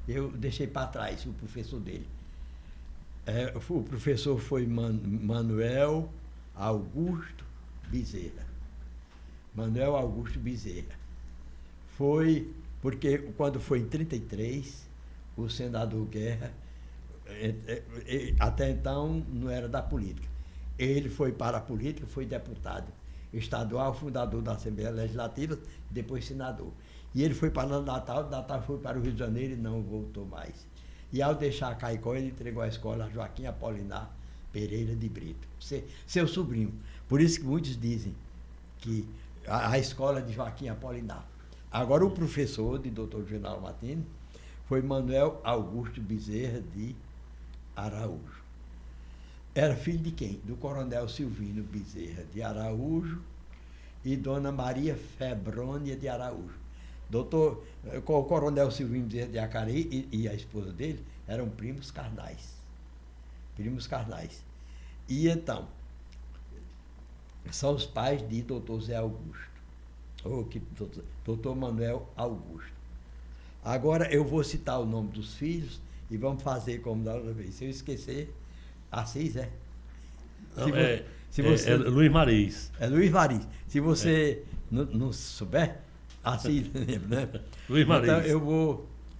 eu deixei para trás o professor dele. O professor foi Manuel Augusto Bezerra. Manuel Augusto Bezerra. Foi porque, quando foi em 1933, o senador Guerra, até então não era da política. Ele foi para a política, foi deputado estadual, fundador da Assembleia Legislativa, depois senador. E ele foi para Natal, Natal foi para o Rio de Janeiro e não voltou mais. E ao deixar Caicó, ele entregou a escola a Joaquim Apolinar Pereira de Brito, seu sobrinho. Por isso que muitos dizem que a escola de Joaquim Apolinar, Agora, o professor de Dr. Juvenal Martins foi Manuel Augusto Bezerra de Araújo. Era filho de quem? Do coronel Silvino Bezerra de Araújo e dona Maria Febrônia de Araújo. O coronel Silvino Bezerra de Acari e a esposa dele eram primos carnais. Primos carnais. E então, são os pais de doutor Zé Augusto, ou doutor Manuel Augusto. Agora eu vou citar o nome dos filhos e vamos fazer como da outra vez. Se eu esquecer, Assis, é? Não, é Luiz Mariz. É Luiz Mariz. Se você não souber, Assis, lembra, né? Luiz Mariz. Então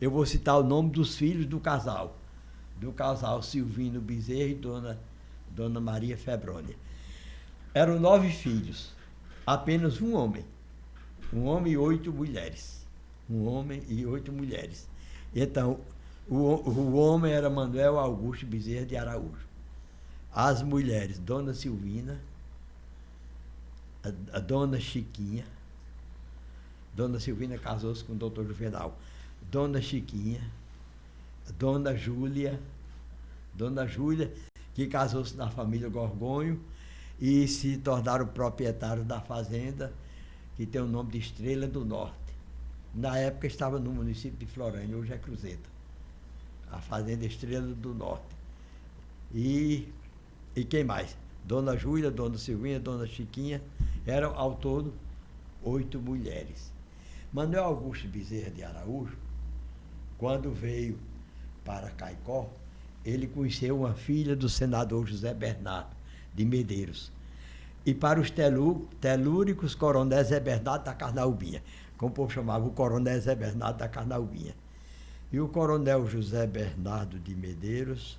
eu vou citar o nome dos filhos do casal. Do casal Silvino Bezerra e dona Maria Febrônia. Eram 9 filhos, apenas um homem. Um homem e 8 mulheres. Um homem e 8 mulheres. Então, o homem era Manuel Augusto Bezerra de Araújo. As mulheres, Dona Silvina, a Dona Chiquinha. Dona Silvina casou-se com o doutor Juvenal. Dona Chiquinha, Dona Júlia, que casou-se na família Gorgonho e se tornaram proprietários da fazenda, que tem o nome de Estrela do Norte. Na época estava no município de Florânia, hoje é Cruzeta. A fazenda Estrela do Norte. E quem mais? Dona Júlia, Dona Silvinha, Dona Chiquinha, eram ao todo 8 mulheres. Manuel Augusto Bezerra de Araújo, quando veio para Caicó, ele conheceu uma filha do senador José Bernardo de Medeiros. E para os telúricos, Coronel Zé Bernardo da Carnaubinha, como o povo chamava, o Coronel Zé Bernardo da Carnaubinha. E o Coronel José Bernardo de Medeiros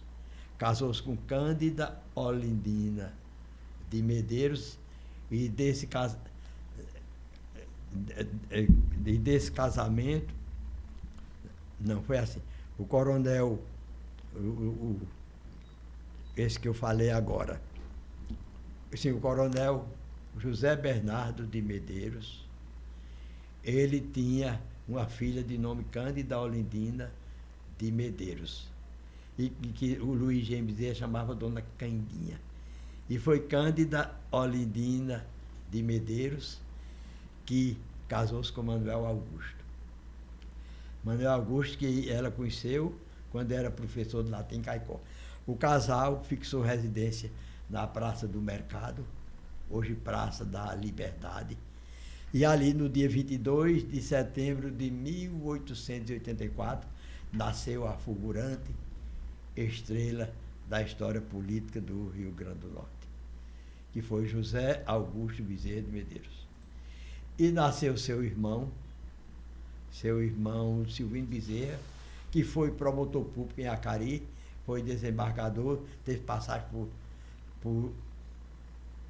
casou-se com Cândida Olindina de Medeiros e desse casamento, não foi assim, o coronel, esse que eu falei agora, assim, o coronel José Bernardo de Medeiros, ele tinha uma filha de nome Cândida Olindina de Medeiros, e que o Luiz James Bezerra chamava Dona Candinha. E foi Cândida Olindina de Medeiros que casou-se com Manuel Augusto. Manuel Augusto, que ela conheceu quando era professor de latim em Caicó. O casal fixou residência na Praça do Mercado, hoje Praça da Liberdade, e ali no dia 22 de setembro de 1884 nasceu a fulgurante estrela da história política do Rio Grande do Norte, que foi José Augusto Bezerra de Medeiros. E nasceu seu irmão Silvino Bezerra, que foi promotor público em Acari, foi desembargador, teve passagem por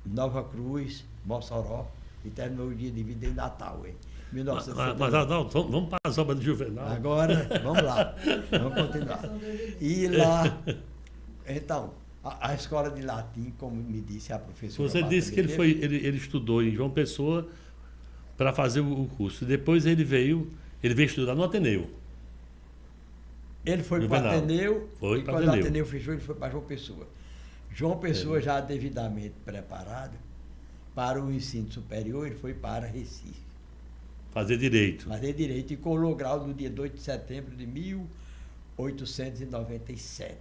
Nova Cruz, Mossoró, e terminou o dia de vida em Natal, em 1970. Mas Adalto, vamos para as obras de Juvenal. Agora, vamos lá, vamos continuar. E lá, então, a escola de latim, como me disse a professora... Você disse que ele estudou em João Pessoa para fazer o curso. Depois ele veio estudar no Ateneu. Ele foi para o Ateneu, e quando o Ateneu fechou, ele foi para João Pessoa. João Pessoa, já devidamente preparado para o ensino superior, ele foi para Recife. Fazer direito. E colou grau no dia 2 de setembro de 1897.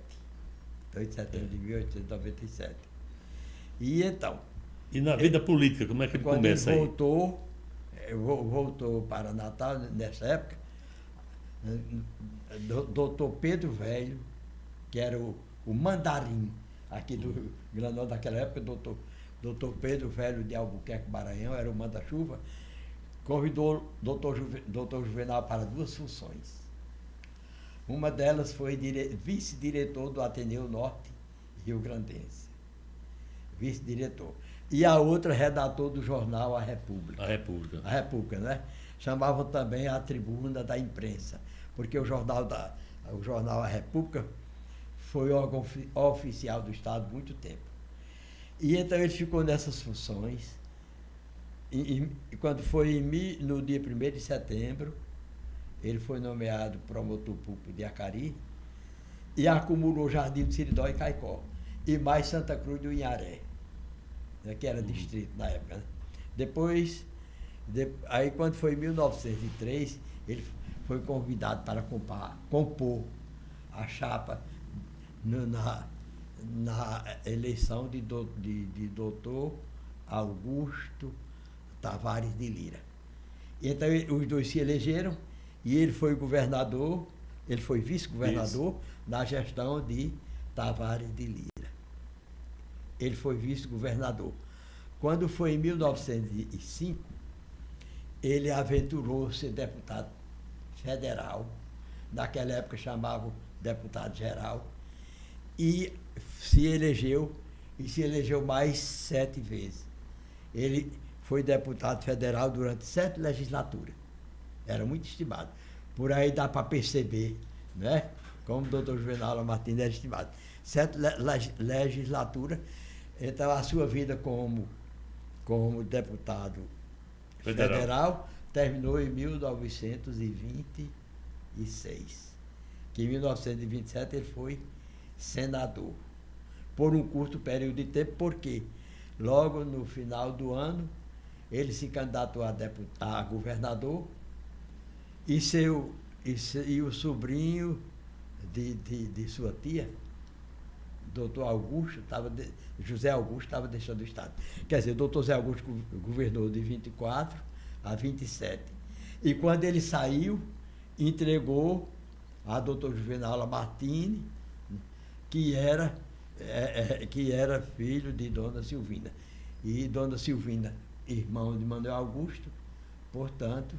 2 de setembro de 1897. E então... E na vida política, como é que ele começa aí? Quando ele voltou para Natal, nessa época, doutor Pedro Velho, que era o mandarim aqui do Rio Grande do Norte daquela época, doutor Pedro Velho de Albuquerque, Maranhão, era o manda-chuva, convidou doutor Juvenal para 2 funções. Uma delas foi vice-diretor do Ateneu Norte Rio Grandense. Vice-diretor. E a outra, redator do jornal A República. A República. A República, né? Chamavam também a tribuna da imprensa, porque o jornal A República foi órgão oficial do Estado há muito tempo. E então ele ficou nessas funções quando foi no dia 1º de setembro, ele foi nomeado promotor público de Acari e acumulou Jardim do Seridó e Caicó, e mais Santa Cruz do Inharé, né, que era distrito na época. Né? Depois, aí quando foi em 1903, ele foi convidado para compor a chapa na eleição de doutor Augusto Tavares de Lira. Então os dois se elegeram e ele foi governador, ele foi vice-governador na gestão de Tavares de Lira. Ele foi vice-governador. Quando foi em 1905, ele aventurou ser deputado federal, naquela época chamavam deputado geral, e se elegeu mais 7 vezes. Ele foi deputado federal durante 7 legislaturas. Era muito estimado. Por aí dá para perceber, né? Como o doutor Juvenal Martins era estimado. 7 legislaturas. Então, a sua vida como deputado federal terminou em 1926. Que em 1927 ele foi senador. Por um curto período de tempo, porque logo no final do ano ele se candidatou a governador e o sobrinho de sua tia, doutor Augusto, José Augusto, estava deixando o Estado. Quer dizer, o doutor Zé Augusto governou de 24 a 27. E quando ele saiu, entregou a doutor Juvenal Martins, que era filho de Dona Silvina. E Dona Silvina, irmão de Manuel Augusto, portanto,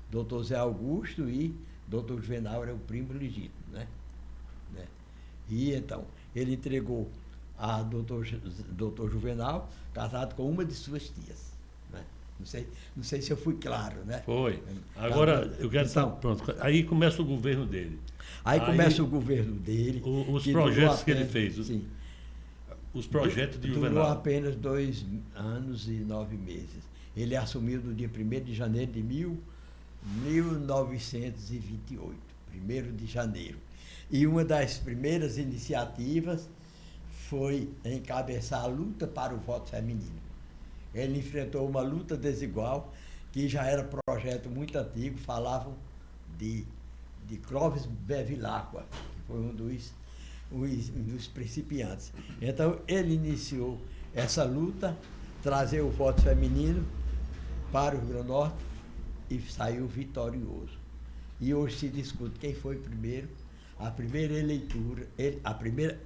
doutor Zé Augusto e doutor Juvenal era o primo legítimo, né? E então, ele entregou a doutor Juvenal, casado com uma de suas tias. Né? Não sei se eu fui claro, né? Foi. Agora, eu quero estar pronto. Aí começa o governo dele. Aí começa o governo dele. Os projetos que ele fez. Sim. Os projetos de Juvenal. Durou apenas 2 anos e 9 meses. Ele assumiu no dia 1º de janeiro de 1928. 1º de janeiro. E uma das primeiras iniciativas foi encabeçar a luta para o voto feminino. Ele enfrentou uma luta desigual, que já era projeto muito antigo, falavam de Clóvis Bevilacqua, que foi um dos principiantes. Então, ele iniciou essa luta, trazer o voto feminino para o Rio Grande do Norte e saiu vitorioso. E hoje se discute quem foi primeiro, a primeira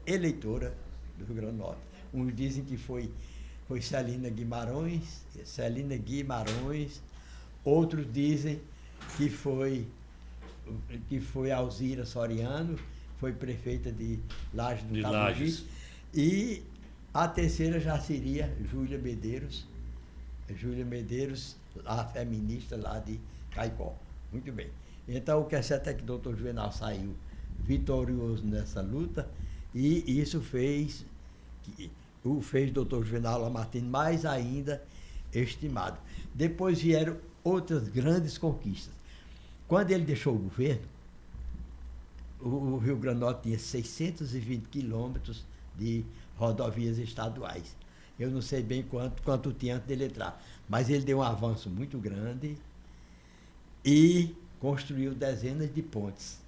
eleitora do Rio Grande do Norte. Uns dizem que foi Celina Guimarães, outros dizem que foi Alzira Soriano, foi prefeita de Lages do Cabugi, e a terceira já seria Júlia Medeiros, a feminista lá de Caicó. Muito bem. Então, o que é certo é que o doutor Juvenal saiu vitorioso nessa luta, e isso fez o doutor Juvenal Martins mais ainda estimado. Depois vieram outras grandes conquistas. Quando ele deixou o governo, o Rio Grande do Norte tinha 620 quilômetros de rodovias estaduais. Eu não sei bem quanto tinha antes dele entrar, mas ele deu um avanço muito grande e construiu dezenas de pontes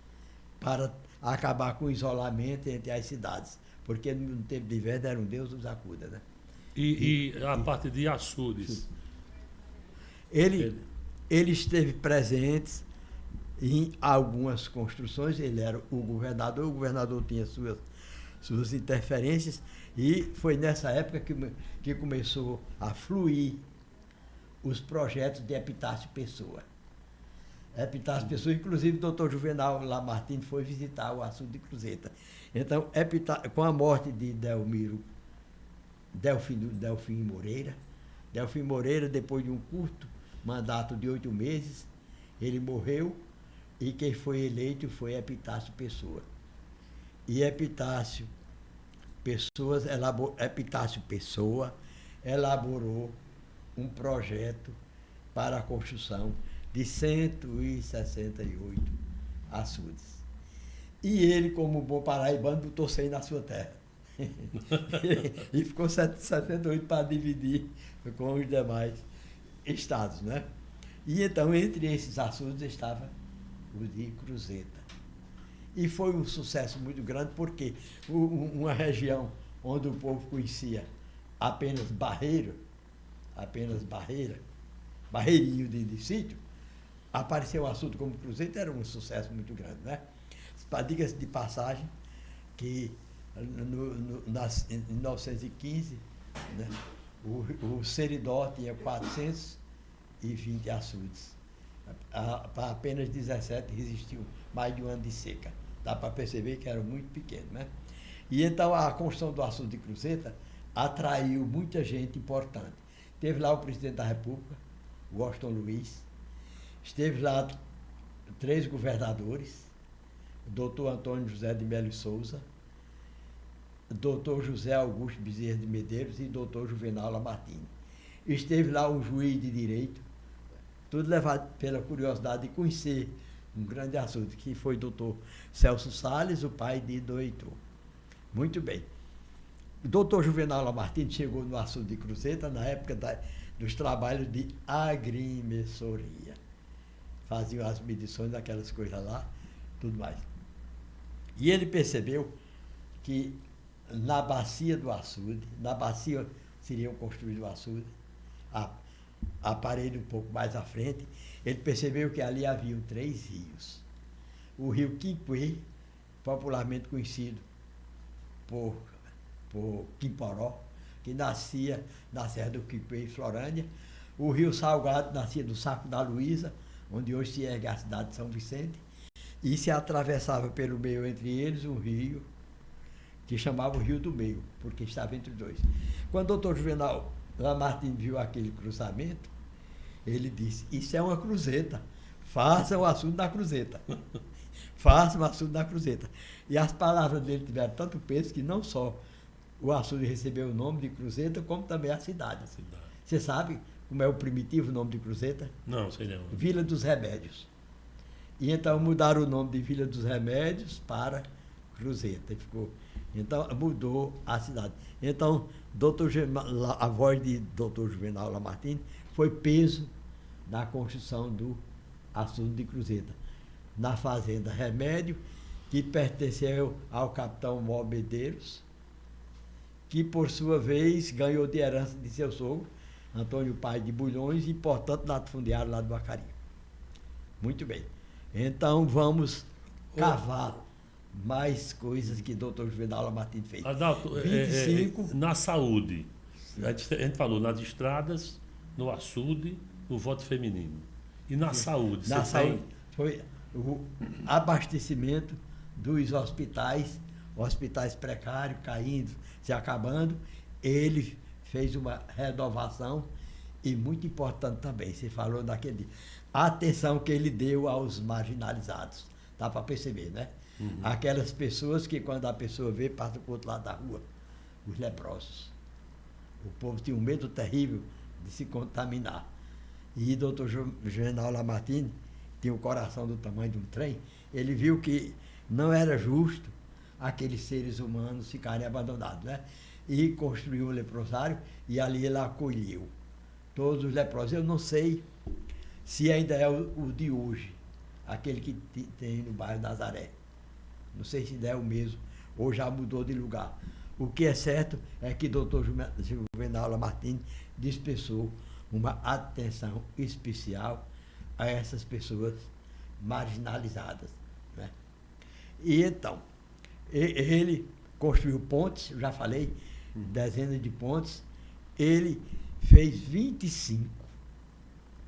para acabar com o isolamento entre as cidades, porque no tempo de inverno era um Deus nos acuda, né? E a parte de açudes? Ele esteve presente em algumas construções, ele era o governador tinha suas interferências, e foi nessa época que começou a fluir os projetos de Epitácio Pessoa. Epitácio Pessoa, inclusive o doutor Juvenal Lamartine foi visitar o açude de Cruzeta. Então, com a morte de Delfim Moreira, depois de um curto mandato de 8 meses, ele morreu, e quem foi eleito foi Epitácio Pessoa. E Epitácio Pessoa elaborou um projeto para a construção de 168 açudes. E ele, como bom paraibano, botou 100 na sua terra. E ficou 78 para dividir com os demais estados, né? E então, entre esses açudes estava o de Cruzeta. E foi um sucesso muito grande, porque uma região onde o povo conhecia apenas barreirinho de sítio, apareceu o açude como Cruzeta, era um sucesso muito grande, né? Diga-se de passagem que em 1915, né, o Seridó tinha 420 açudes. Para apenas 17 resistiu mais de um ano de seca. Dá para perceber que era muito pequeno, né? E então a construção do açude de Cruzeta atraiu muita gente importante. Teve lá o presidente da República, Washington Luiz, esteve lá 3 governadores, o doutor Antônio José de Melo e Souza, o doutor José Augusto Bezerra de Medeiros e o doutor Juvenal Lamartine. Esteve lá um juiz de direito, tudo levado pela curiosidade de conhecer um grande açude, que foi o doutor Celso Salles, o pai de Dom Heitor. Muito bem. O doutor Juvenal Lamartine chegou no açude de Cruzeta na época dos trabalhos de agrimensorias. Faziam as medições daquelas coisas lá, tudo mais. E ele percebeu que na bacia do açude, na bacia seriam construídos o açude, a parede um pouco mais à frente, ele percebeu que ali haviam 3 rios. O rio Quimpuê, popularmente conhecido por Quimporó, que nascia na Serra do Quimpuê, em Florânia. O rio Salgado nascia do Saco da Luísa, onde hoje se ergue a cidade de São Vicente, e se atravessava pelo meio entre eles um rio que chamava o Rio do Meio, porque estava entre os dois. Quando o doutor Juvenal Lamartine viu aquele cruzamento, ele disse: isso é uma cruzeta, faça o açude na cruzeta. Faça o açude na cruzeta. E as palavras dele tiveram tanto peso que não só o açude recebeu o nome de Cruzeta, como também a cidade. Você sabe como é o primitivo nome de Cruzeta? Não, sei não. Vila dos Remédios. E então mudaram o nome de Vila dos Remédios para Cruzeta. Então mudou a cidade. Então, a voz de Dr. Juvenal Lamartine foi peso na construção do açude de Cruzeta, na fazenda Remédio, que pertenceu ao capitão Mó Medeiros, que por sua vez ganhou de herança de seu sogro, Antônio Pai de Bulhões, e portanto latifundiário lá do Acari. Muito bem. Então vamos cavar mais coisas que o Dr. Juvenal Lamartine fez. Adalto, 25. Na saúde, a gente falou nas estradas, no açude, no voto feminino. E na saúde? Na saúde foi o abastecimento dos hospitais precários, caindo, se acabando. Ele fez uma renovação e muito importante também, você falou daquele a atenção que ele deu aos marginalizados. Dá para perceber, né? Uhum. Aquelas pessoas que, quando a pessoa vê, passa para o outro lado da rua, os leprosos. O povo tinha um medo terrível de se contaminar. E o doutor Juvenal Lamartine tinha o coração do tamanho de um trem. Ele viu que não era justo aqueles seres humanos ficarem abandonados, né? E construiu um leprosário e ali ele acolheu todos os leprosos. Eu não sei se ainda é o de hoje, aquele que tem no bairro Nazaré. Não sei se ainda é o mesmo, ou já mudou de lugar. O que é certo é que o doutor Juvenal Lamartine dispensou uma atenção especial a essas pessoas marginalizadas, né? E então, ele construiu pontes, já falei, dezenas de pontes. Ele fez 25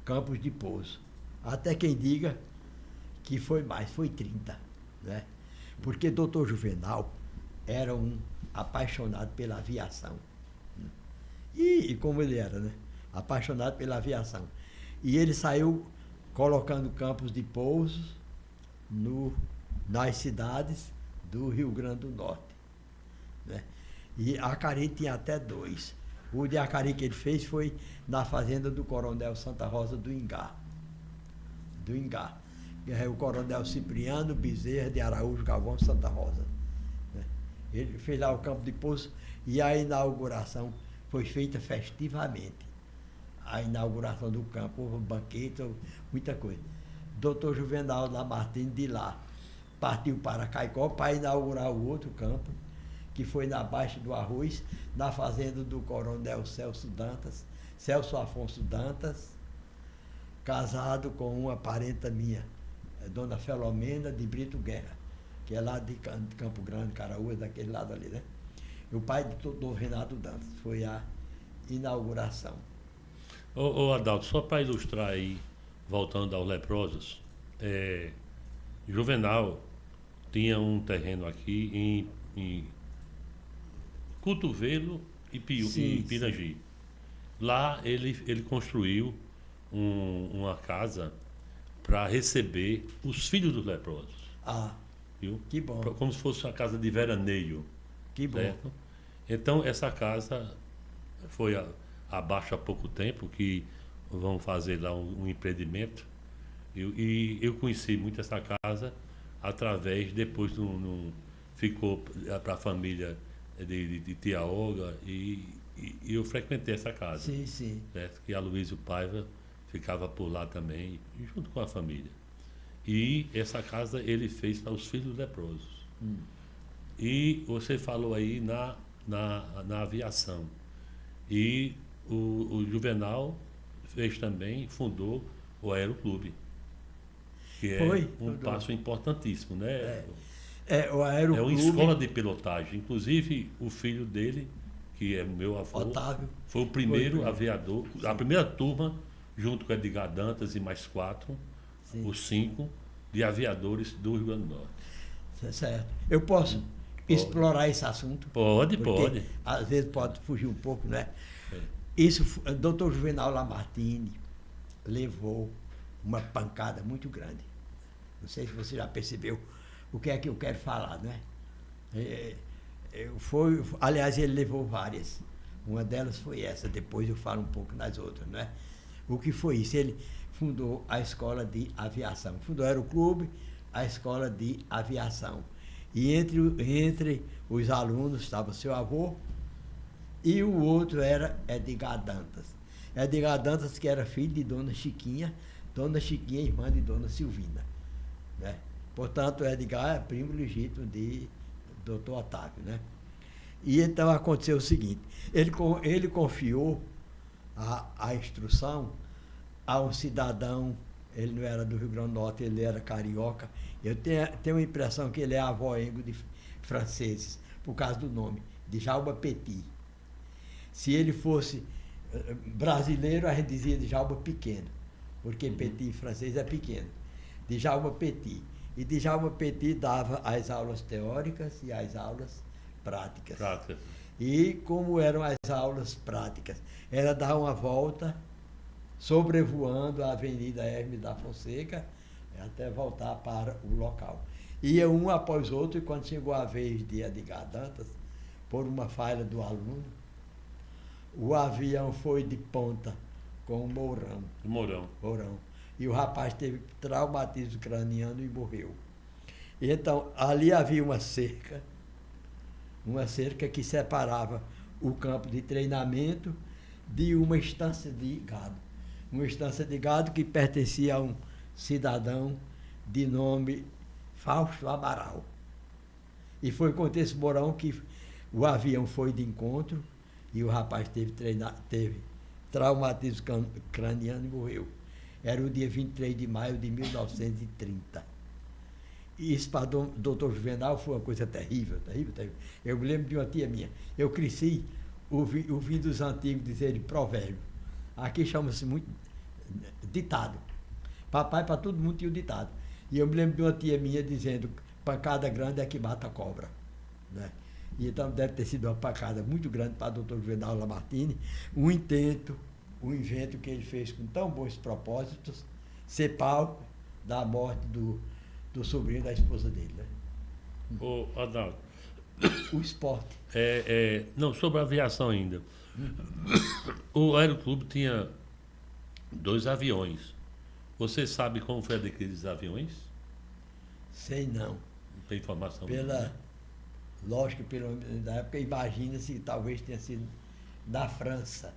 campos de pouso. Até quem diga que foi mais, foi 30, né? Porque o doutor Juvenal era um apaixonado pela aviação. E como ele era, né? Apaixonado pela aviação. E ele saiu colocando campos de pouso nas cidades do Rio Grande do Norte, né? E Acari tinha até 2. O de Acari que ele fez foi na fazenda do Coronel Santa Rosa do Ingá. Do Ingá. É o Coronel Cipriano Bezerra de Araújo Galvão Santa Rosa. Né? Ele fez lá o campo de Poço e a inauguração foi feita festivamente. A inauguração do campo, houve banquete, muita coisa. Dr. Juvenal Lamartine de lá partiu para Caicó para inaugurar o outro campo, que foi na Baixa do Arroz, na fazenda do Coronel Celso Afonso Dantas, casado com uma parenta minha, Dona Felomena de Brito Guerra, que é lá de Campo Grande, Caraúba, daquele lado ali, né? E o pai do Renato Dantas, foi a inauguração. Ô Adalto, só para ilustrar aí, voltando aos leprosos, Juvenal tinha um terreno aqui em Cotovelo e Pirangi. Lá ele construiu uma casa para receber os filhos dos leprosos. Ah, viu? Que bom. Como se fosse uma casa de veraneio. Que bom. Certo? Então, essa casa foi abaixo há pouco tempo, que vão fazer lá um empreendimento. E eu conheci muito essa casa através, depois ficou para a família de Tia Olga e eu frequentei essa casa. Sim, sim. Certo? Que a Luísio Paiva ficava por lá também, junto com a família. E essa casa ele fez para os filhos leprosos. E você falou aí na aviação. E o Juvenal fez também, fundou o Aeroclube, que é um passo importantíssimo, né? O Aeroclube, é uma escola de pilotagem. Inclusive, o filho dele, que é meu avô, Otávio, foi o primeiro aviador, a primeira turma, junto com Edgar Dantas e mais 4, os 5 de aviadores do Rio Grande do Norte. Certo. Eu posso explorar esse assunto? Pode. Às vezes pode fugir um pouco, né? Isso, Dr. Juvenal Lamartine levou uma pancada muito grande. Não sei se você já percebeu o que é que eu quero falar, né? Aliás, ele levou várias. Uma delas foi essa, depois eu falo um pouco nas outras, né? O que foi isso? Ele fundou a escola de aviação. Fundou o Aeroclube, a escola de aviação. E entre os alunos estava seu avô e o outro era Edgar Dantas. Edgar Dantas, que era filho de Dona Chiquinha, irmã de Dona Silvina. Né? Portanto, Edgar é primo legítimo de Dr. Otávio. Né? E então aconteceu o seguinte, ele confiou a instrução a um cidadão, ele não era do Rio Grande do Norte, ele era carioca. Eu tenho a impressão que ele é avó-engo de franceses, por causa do nome, de Djalma Petit. Se ele fosse brasileiro, a gente dizia Djalma Pequeno, porque Petit em francês é pequeno. Djalma Petit. E Djalma Petit dava as aulas teóricas e as aulas práticas. E como eram as aulas práticas? Era dar uma volta sobrevoando a Avenida Hermes da Fonseca até voltar para o local. Ia um após outro e quando chegou a vez de Edgar Dantas, por uma falha do aluno, o avião foi de ponta com o Mourão. E o rapaz teve traumatismo craniano e morreu. E então, ali havia uma cerca que separava o campo de treinamento de uma estância de gado. Uma estância de gado que pertencia a um cidadão de nome Fausto Amaral. E foi com esse Mourão que o avião foi de encontro e o rapaz teve traumatismo craniano e morreu. Era o dia 23 de maio de 1930. E isso para o doutor Juvenal foi uma coisa terrível. Eu me lembro de uma tia minha. Eu cresci ouvindo os antigos dizerem provérbio. Aqui chama-se muito ditado. Papai, para todo mundo, tinha o ditado. E eu me lembro de uma tia minha dizendo, pancada grande é que mata a cobra. Né? E então deve ter sido uma pancada muito grande para o Dr. Juvenal Lamartine, um invento que ele fez com tão bons propósitos, ser palco da morte do sobrinho da esposa dele. Né? Ô, Adalto, o esporte. Não, sobre a aviação ainda. O Aeroclube tinha 2 aviões. Você sabe como foi adquirido esses aviões? Sei não. Não tem informação? Lógico, na época, imagina-se que talvez tenha sido da França.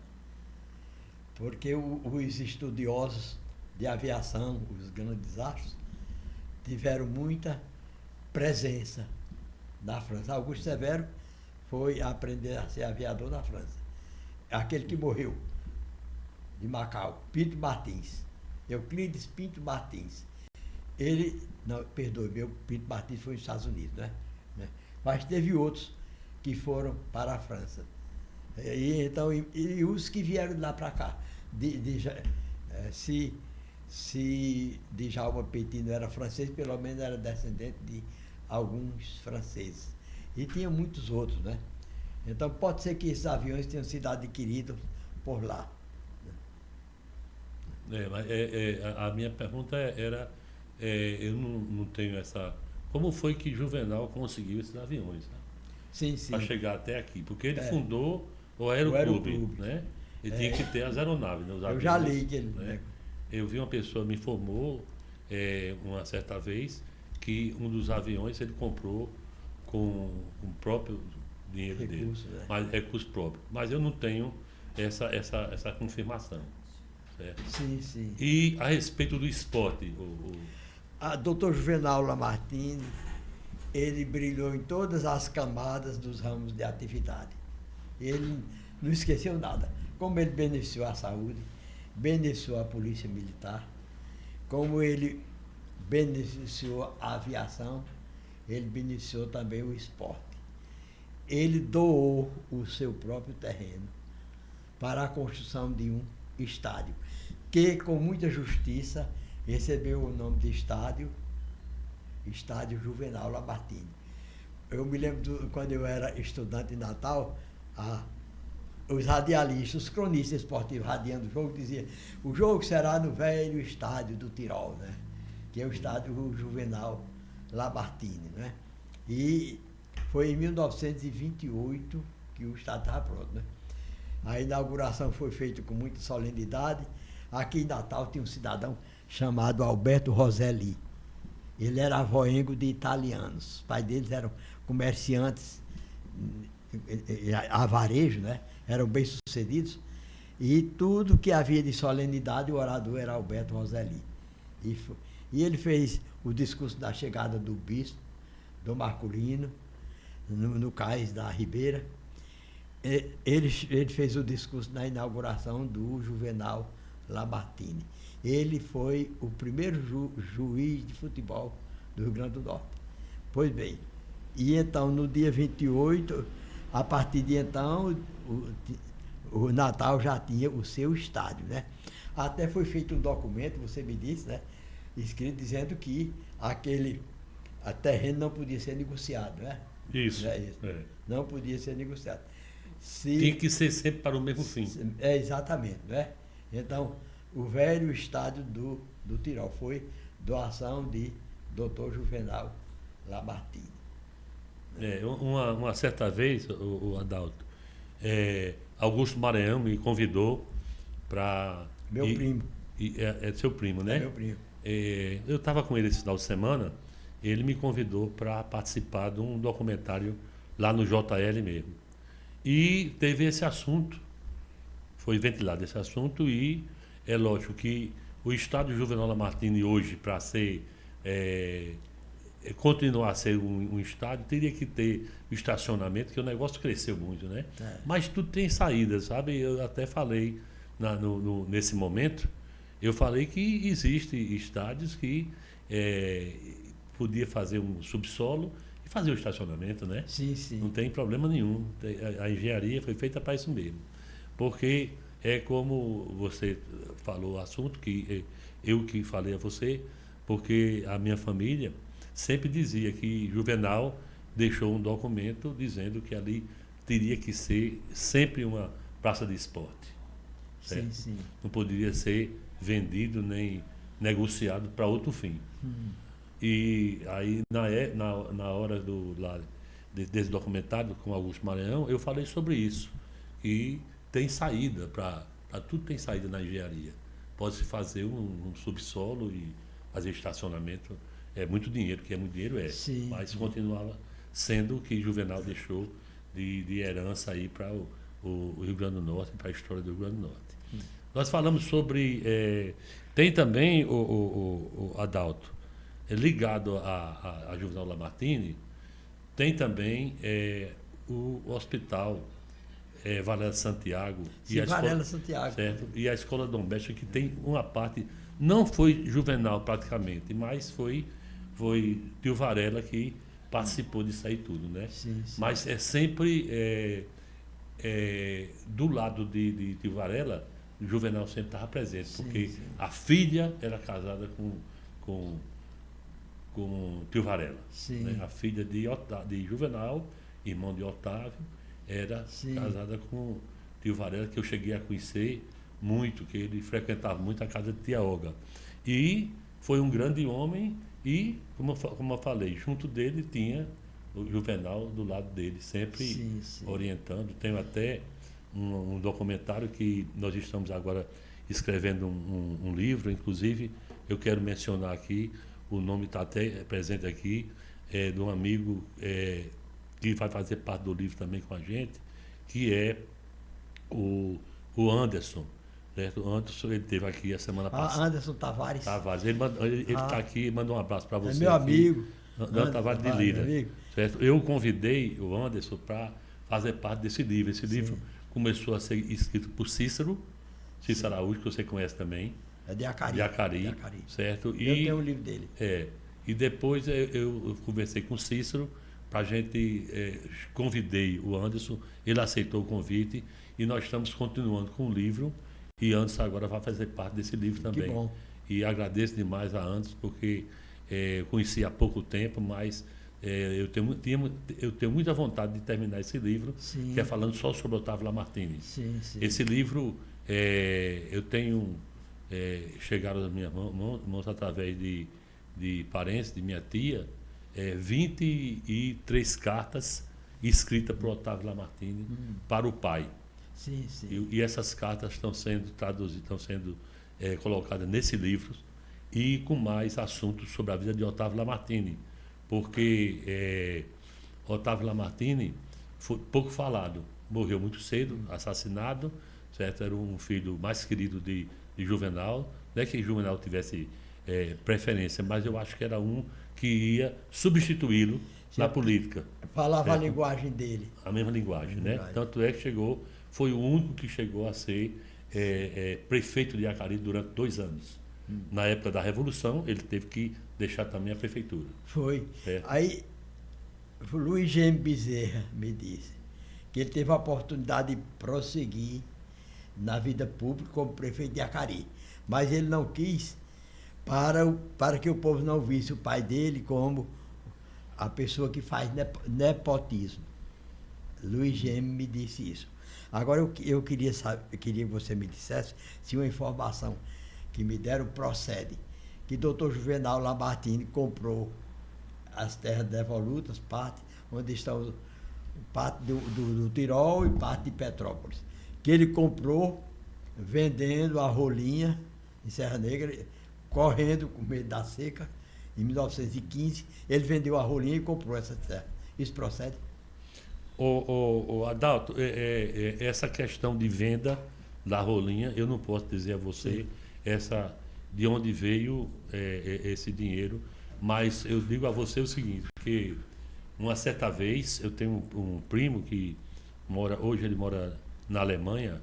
Porque os estudiosos de aviação, os grandes astros, tiveram muita presença da França. Augusto Severo foi aprender a ser aviador na França. Aquele que morreu de Macau, Pinto Martins. Euclides Pinto Martins. Pinto Martins foi nos Estados Unidos, né? Mas teve outros que foram para a França. Então, os que vieram de lá para cá. Se Djalma Petit não era francês, pelo menos era descendente de alguns franceses. E tinha muitos outros, né? Então, pode ser que esses aviões tenham sido adquiridos por lá. Mas a minha pergunta era, eu não tenho essa... Como foi que Juvenal conseguiu esses aviões? Né? Sim. Para chegar até aqui? Porque ele fundou o Aeroclube, né? Ele tinha que ter as aeronaves, né? Os aviões, eu já li que ele... Né? Eu vi uma pessoa me informou uma certa vez que um dos aviões ele comprou com o próprio dinheiro dele, mas recurso próprio. Mas eu não tenho essa confirmação. Certo? Sim. E a respeito do esporte? A Dr. Juvenal Lamartine, ele brilhou em todas as camadas dos ramos de atividade. Ele não esqueceu nada. Como ele beneficiou a saúde, beneficiou a polícia militar, como ele beneficiou a aviação, ele beneficiou também o esporte. Ele doou o seu próprio terreno para a construção de um estádio, que com muita justiça recebeu o nome de Estádio Juvenal Lamartine. Eu me lembro quando eu era estudante em Natal, os radialistas, os cronistas esportivos radiando o jogo, diziam: o jogo será no velho estádio do Tirol, né? Que é o estádio Juvenal Lamartine, né? E foi em 1928 que o estádio estava pronto, né? A inauguração foi feita com muita solenidade. Aqui em Natal tinha um cidadão chamado Alberto Roselli. Ele era avoengo de italianos. Os pais deles eram comerciantes a varejo, né? Eram bem-sucedidos. E tudo que havia de solenidade, o orador era Alberto Roselli. E ele fez o discurso da chegada do bispo, do Marculino, no cais da Ribeira. Ele fez o discurso na inauguração do Juvenal Lamartine. Ele foi o primeiro juiz de futebol do Rio Grande do Norte. Pois bem, e então no dia 28, a partir de então, o Natal já tinha o seu estádio, né? Até foi feito um documento, você me disse, né? Escrito dizendo que aquele terreno não podia ser negociado, né? Isso. Não podia ser negociado. Tinha que ser sempre para o mesmo fim. Exatamente, né? Então, o velho estádio do Tirol foi doação de Dr. Juvenal Lamartine. Uma certa vez, o Adalto, Augusto Maranhão me convidou para... Meu primo. É seu primo, né? É meu primo. Eu estava com ele esse final de semana, ele me convidou para participar de um documentário lá no JL mesmo. E teve esse assunto, foi ventilado esse assunto, e é lógico que o estádio Juvenal Lamartine hoje, para ser continuar a ser um estádio, teria que ter o estacionamento, que o negócio cresceu muito, né? Mas tudo tem saída, sabe? Eu até falei nesse momento, eu falei que existem estádios que podia fazer um subsolo e fazer o estacionamento, né? Sim, sim. Não tem problema nenhum. A engenharia foi feita para isso mesmo. Porque é como você falou o assunto, que eu que falei a você, porque a minha família sempre dizia que Juvenal deixou um documento dizendo que ali teria que ser sempre uma praça de esporte. Certo? Sim. Não poderia ser vendido nem negociado para outro fim. E aí, na hora desse documentário com Augusto Maranhão, eu falei sobre isso. E tem saída para tudo, tem saída na engenharia. Pode-se fazer um subsolo e fazer estacionamento. É muito dinheiro, que é muito dinheiro, Sim. mas continuava sendo o que Juvenal deixou de herança aí para o Rio Grande do Norte, para a história do Rio Grande do Norte. Nós falamos sobre... tem também, o Adalto, ligado a Juvenal Lamartine, tem também o hospital Varela Santiago. Sim, Varela Santiago. Certo? E a Escola Dom Bessa, que tem uma parte... Não foi Juvenal praticamente, mas foi Tio Varela que participou disso aí tudo, né? Sim. Mas é sempre do lado de Tio Varela, o Juvenal sempre estava presente, porque a filha era casada com Tio Varela. Né? A filha de Juvenal, irmão de Otávio, era casada com Tio Varela, que eu cheguei a conhecer muito, que ele frequentava muito a casa de Tia Olga. E foi um grande homem e, como eu falei, junto dele tinha o Juvenal do lado dele, sempre orientando. Tenho até um documentário que nós estamos agora escrevendo um livro, inclusive eu quero mencionar aqui, o nome está até presente aqui, de um amigo que vai fazer parte do livro também com a gente, que é o Anderson. Certo? O Anderson, ele esteve aqui a semana passada. Anderson Tavares. Ele está aqui, manda um abraço para você. É meu amigo. Anderson Tavares de Lira. Certo? Eu convidei o Anderson para fazer parte desse livro. Esse livro começou a ser escrito por Cícero Araújo, que você conhece também. É de Acari. De Acari. Certo? Eu tenho o livro dele. E depois eu conversei com Cícero, para a gente, convidei o Anderson, ele aceitou o convite e nós estamos continuando com o livro. E Anderson agora vai fazer parte desse livro também. Que bom. E agradeço demais a Anderson, porque eu conheci há pouco tempo, mas eu tenho muita vontade de terminar esse livro, que é falando só sobre Otávio Lamartine. Esse livro, eu tenho chegado às minhas mãos através de parentes, de minha tia, 23 cartas escritas por Otávio Lamartine para o pai. E essas cartas estão sendo traduzidas, estão sendo colocadas nesse livro e com mais assuntos sobre a vida de Otávio Lamartine, porque Otávio Lamartine foi pouco falado, morreu muito cedo, assassinado, certo? Era um filho mais querido de Juvenal, não é que Juvenal tivesse preferência, mas eu acho que era um que ia substituí-lo na política. Falava a linguagem dele. A mesma linguagem, né? Tanto é que foi o único que chegou a ser prefeito de Acari durante 2 anos. Na época da Revolução, ele teve que deixar também a prefeitura. Foi. Aí, o Luiz Gêmeo Bezerra me disse que ele teve a oportunidade de prosseguir na vida pública como prefeito de Acari. Mas ele não quis para que o povo não visse o pai dele como a pessoa que faz nepotismo. Luiz Gêmeo me disse isso. Agora eu queria que você me dissesse se uma informação que me deram procede, que Dr. Juvenal Lamartine comprou as terras devolutas, parte onde estão parte do Tirol e parte de Petrópolis, que ele comprou vendendo a rolinha em Serra Negra, correndo com medo da seca, em 1915, ele vendeu a rolinha e comprou essa terra. Isso procede? Adalto, essa questão de venda da rolinha, eu não posso dizer a você de onde veio esse dinheiro, mas eu digo a você o seguinte, que uma certa vez eu tenho um primo que hoje ele mora na Alemanha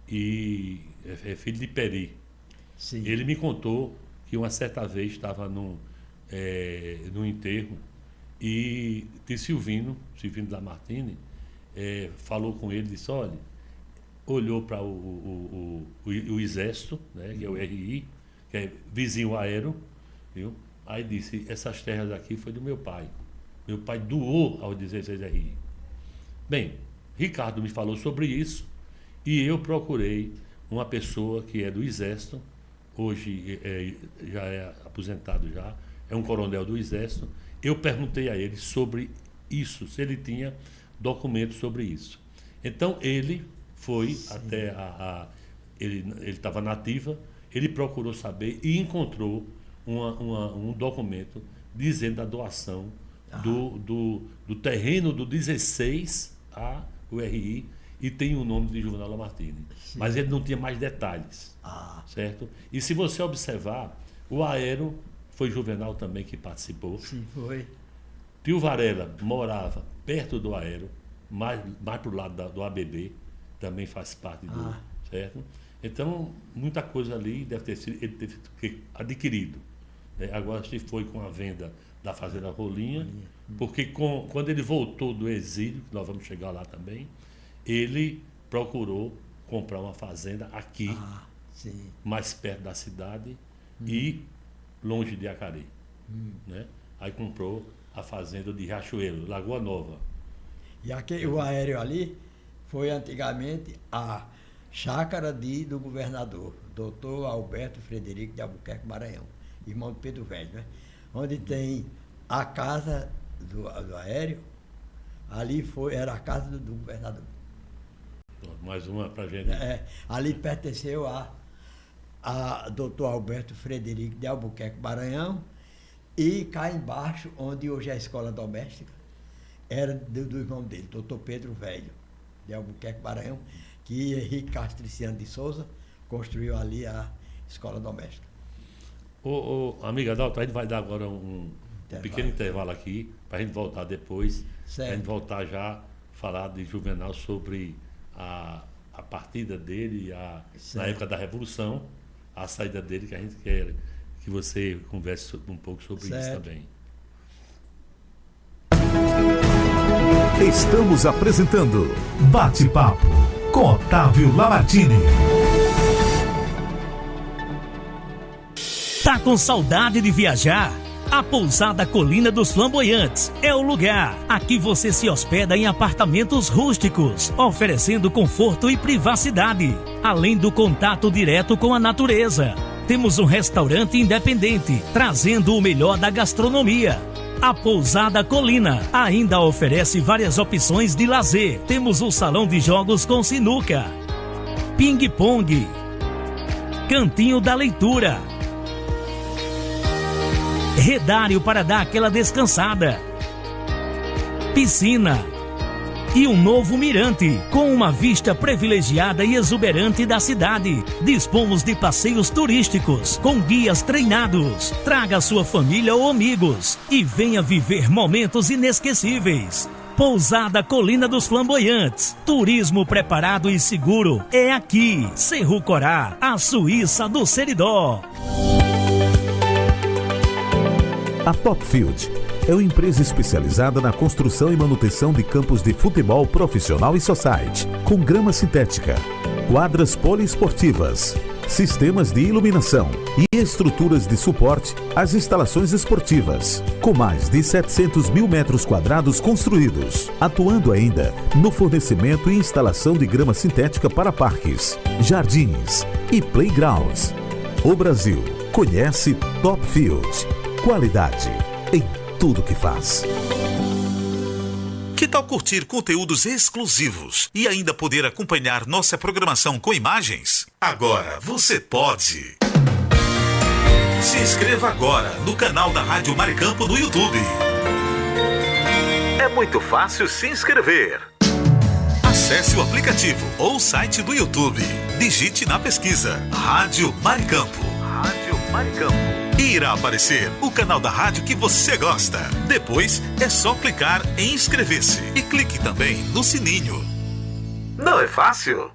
e é filho de Peri. Ele me contou que uma certa vez estava num enterro e de Silvino Lamartine, falou com ele, disse, olha, olhou para o Exército, né, que é o RI, que é vizinho aéreo, viu? Aí disse, essas terras aqui foi do meu pai. Meu pai doou ao 16 RI. Bem, Ricardo me falou sobre isso e eu procurei uma pessoa que é do Exército, hoje já é aposentado já, é um coronel do Exército. Eu perguntei a ele sobre isso, se ele tinha documentos sobre isso. Então, ele foi até ele estava na ativa, ele procurou saber e encontrou um documento dizendo da doação do terreno do 16 à URI, e tem o nome de Juvenal Lamartine. Mas ele não tinha mais detalhes, certo? E se você observar, o Aero, foi Juvenal também que participou. Sim, foi. Tio Varela morava perto do Aero, mais para o lado do ABB, também faz parte do... Certo? Então, muita coisa ali deve ter sido, ele teve adquirido. Né? Agora, se foi com a venda da Fazenda Rolinha, porque quando ele voltou do exílio, que nós vamos chegar lá também, ele procurou comprar uma fazenda aqui, mais perto da cidade e longe de Acari. Né? Aí comprou a fazenda de Riachuelo, Lagoa Nova. E o Aéreo ali foi antigamente a chácara do governador, doutor Alberto Frederico de Albuquerque Maranhão, irmão de Pedro Velho, né? Onde tem a casa do Aéreo, ali era a casa do governador. Mais uma para a gente. Ali pertenceu a doutor Alberto Frederico de Albuquerque Maranhão, e cá embaixo, onde hoje é a escola doméstica, era do irmão dele, doutor Pedro Velho de Albuquerque Maranhão, que Henrique Castriciano de Souza construiu ali a escola doméstica. Amiga Adalto, a gente vai dar agora um pequeno intervalo aqui, para a gente voltar depois, para a gente voltar já a falar de Juvenal sobre a partida dele, na época da Revolução, a saída dele, que a gente quer que você converse um pouco sobre isso também. Estamos apresentando Bate-Papo com Otávio Lamartine. Tá com saudade de viajar? A Pousada Colina dos Flamboyantes é o lugar. Aqui você se hospeda em apartamentos rústicos, oferecendo conforto e privacidade, além do contato direto com a natureza. Temos um restaurante independente, trazendo o melhor da gastronomia. A Pousada Colina ainda oferece várias opções de lazer. Temos um salão de jogos com sinuca, ping-pong, cantinho da leitura, redário para dar aquela descansada, piscina e um novo mirante com uma vista privilegiada e exuberante da cidade. Dispomos de passeios turísticos com guias treinados. Traga sua família ou amigos e venha viver momentos inesquecíveis. Pousada Colina dos Flamboyantes. Turismo preparado e seguro é aqui. Cerro Corá, a Suíça do Seridó. A Topfield é uma empresa especializada na construção e manutenção de campos de futebol profissional e society, com grama sintética, quadras poliesportivas, sistemas de iluminação e estruturas de suporte às instalações esportivas, com mais de 700 mil metros quadrados construídos, atuando ainda no fornecimento e instalação de grama sintética para parques, jardins e playgrounds. O Brasil conhece Topfield. Qualidade em tudo que faz. Que tal curtir conteúdos exclusivos e ainda poder acompanhar nossa programação com imagens? Agora você pode. Se inscreva agora no canal da Rádio Maricampo no YouTube. É muito fácil se inscrever. Acesse o aplicativo ou o site do YouTube. Digite na pesquisa Rádio Maricampo. Rádio Maricampo. E irá aparecer o canal da rádio que você gosta. Depois é só clicar em inscrever-se e clique também no sininho. Não é fácil?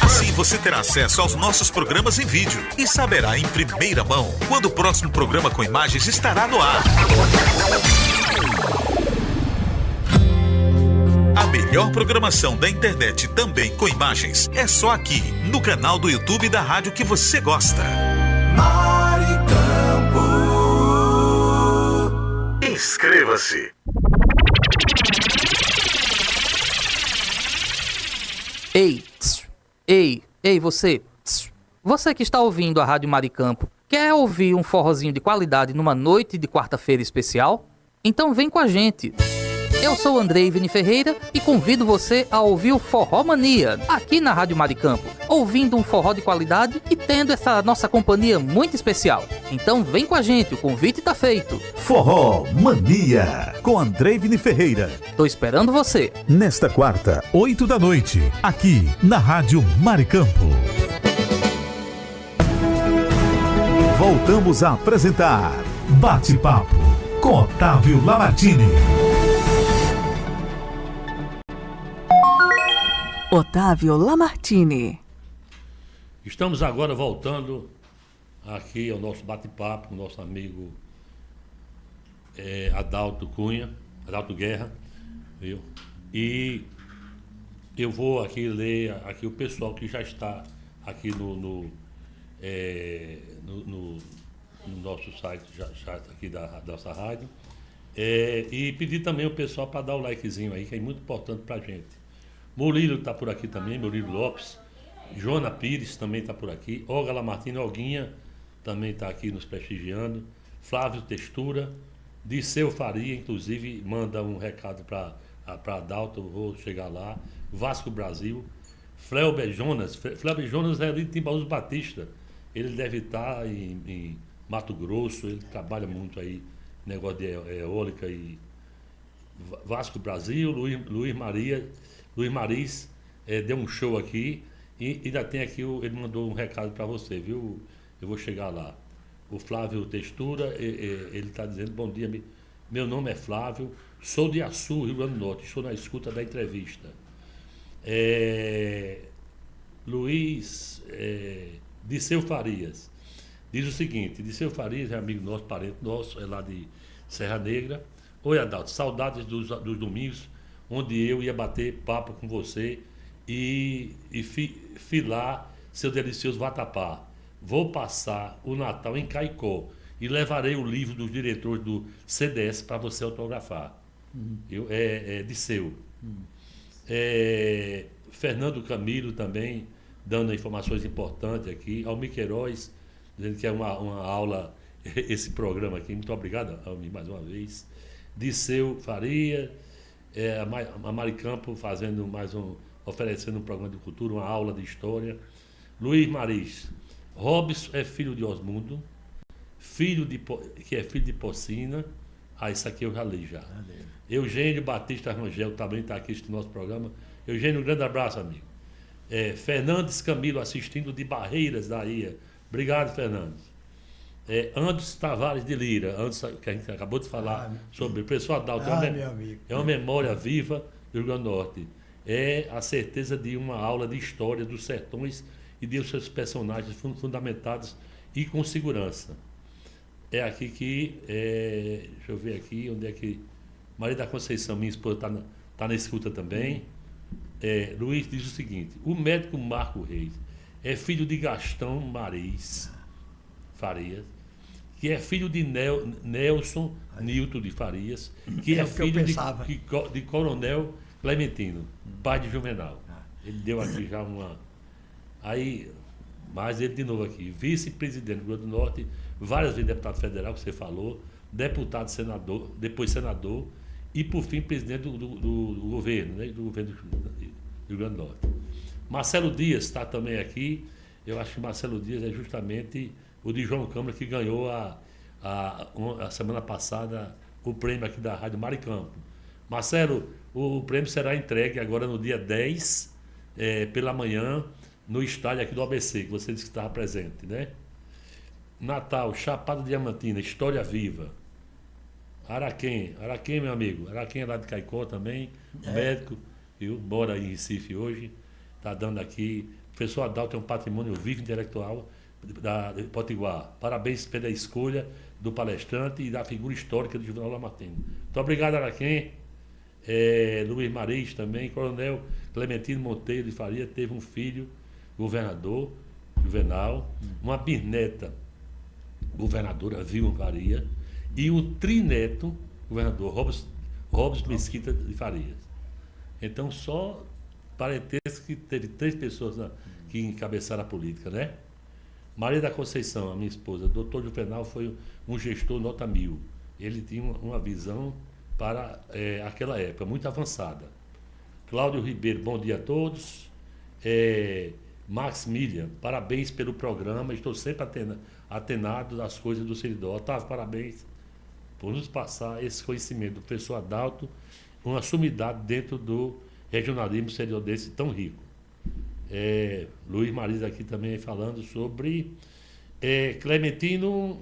Assim você terá acesso aos nossos programas em vídeo e saberá em primeira mão quando o próximo programa com imagens estará no ar. A melhor programação da internet também com imagens é só aqui no canal do YouTube da rádio que você gosta. Inscreva-se! Ei, você! Você que está ouvindo a Rádio Maricampo, quer ouvir um forrozinho de qualidade numa noite de quarta-feira especial? Então vem com a gente! Eu sou Andrei Vini Ferreira e convido você a ouvir o Forró Mania, aqui na Rádio Maricampo, ouvindo um forró de qualidade e tendo essa nossa companhia muito especial. Então vem com a gente, o convite tá feito. Forró Mania, com Andrei Vini Ferreira. Tô esperando você. Nesta quarta, 8 da noite, aqui na Rádio Maricampo. Voltamos a apresentar Bate-Papo com Otávio Lamartine. Otávio Lamartine. Estamos agora voltando aqui ao nosso bate-papo com o nosso amigo Adalto Cunha, Adalto Guerra, viu? E eu vou aqui ler aqui o pessoal que já está aqui no nosso site, já aqui da nossa rádio, e pedir também o pessoal para dar o likezinho aí, que é muito importante para a gente. Murilo está por aqui também, Murilo Lopes, Joana Pires também está por aqui, Olga Lamartine, Olguinha também está aqui nos prestigiando, Flávio Textura, Disseu Faria, inclusive, manda um recado para Adalto, vou chegar lá, Vasco Brasil, Fleuber Jonas é ali de Timbaús Batista, ele deve estar em Mato Grosso, ele trabalha muito aí, negócio de eólica e Vasco Brasil, Luiz Maris deu um show aqui e ainda tem aqui, ele mandou um recado para você, viu? Eu vou chegar lá. O Flávio Textura, ele está dizendo, bom dia, meu nome é Flávio, sou de Açu, Rio Grande do Norte, estou na escuta da entrevista. Luiz Disseu Farias diz o seguinte, Disseu Farias é amigo nosso, parente nosso, é lá de Serra Negra. Oi, Adalto, saudades dos domingos, onde eu ia bater papo com você e filar seu delicioso vatapá. Vou passar o Natal em Caicó e levarei o livro dos diretores do CDS para você autografar. Disseu. Fernando Camilo também, dando informações importantes aqui. Almir Queiroz, dizendo que é uma aula, esse programa aqui. Muito obrigado, Almir, mais uma vez. Disseu Faria, a Maricampo fazendo oferecendo um programa de cultura, uma aula de história. Luiz Maris, Robson é filho de Osmundo, que é filho de Pocina. Isso aqui eu já li já. Eugênio Batista Rangel também está aqui no nosso programa. Eugênio, um grande abraço, amigo. Fernandes Camilo assistindo de Barreiras, da Bahia. Obrigado, Fernandes. Anderson Tavares de Lira, que a gente acabou de falar sobre o pessoal Adalto. É uma memória viva do Rio Grande do Norte. É a certeza de uma aula de história dos sertões e de seus personagens fundamentados e com segurança. É aqui que, deixa eu ver aqui, onde é que... Maria da Conceição, minha esposa, está na escuta também. Luiz diz o seguinte, o médico Marco Reis é filho de Gastão Maris Farias, que é filho de Nelson Nilton de Farias, que é filho de Coronel Clementino, pai de Juvenal. Ele deu aqui já uma... Aí, mais ele de novo aqui, vice-presidente do Rio Grande do Norte, várias vezes deputado federal, que você falou, deputado, senador, depois senador, e por fim presidente do governo, né, do governo do Rio Grande do Norte. Marcelo Dias está também aqui. Eu acho que Marcelo Dias é justamente o de João Câmara, que ganhou a semana passada o prêmio aqui da Rádio Maricampo. Marcelo, o prêmio será entregue agora no dia 10, pela manhã, no estádio aqui do ABC, que você disse que estava presente, né? Natal, Chapada Diamantina, História Viva. Araquém, meu amigo. Araquém é lá de Caicó também, médico, viu? Mora em Recife hoje. Está dando aqui. O professor Adalto é um patrimônio vivo intelectual de Potiguar. Parabéns pela escolha do palestrante e da figura histórica de Juvenal Lamartine. Muito obrigado, Araquém. Luiz Maris também. Coronel Clementino Monteiro de Faria teve um filho, governador, Juvenal, uma bisneta, governadora Vilma Faria, e o trineto, governador Robson Mesquita de Farias. Então, só parentesco que teve 3 pessoas que encabeçaram a política, né? Maria da Conceição, a minha esposa, doutor Juvenal foi um gestor nota 1000. Ele tinha uma visão para aquela época, muito avançada. Cláudio Ribeiro, bom dia a todos. Max Milha, parabéns pelo programa, estou sempre atenado das coisas do Seridó. Otávio, parabéns por nos passar esse conhecimento do professor Adalto, uma sumidade dentro do regionalismo seridonense tão rico. Luiz Marisa aqui também falando sobre Clementino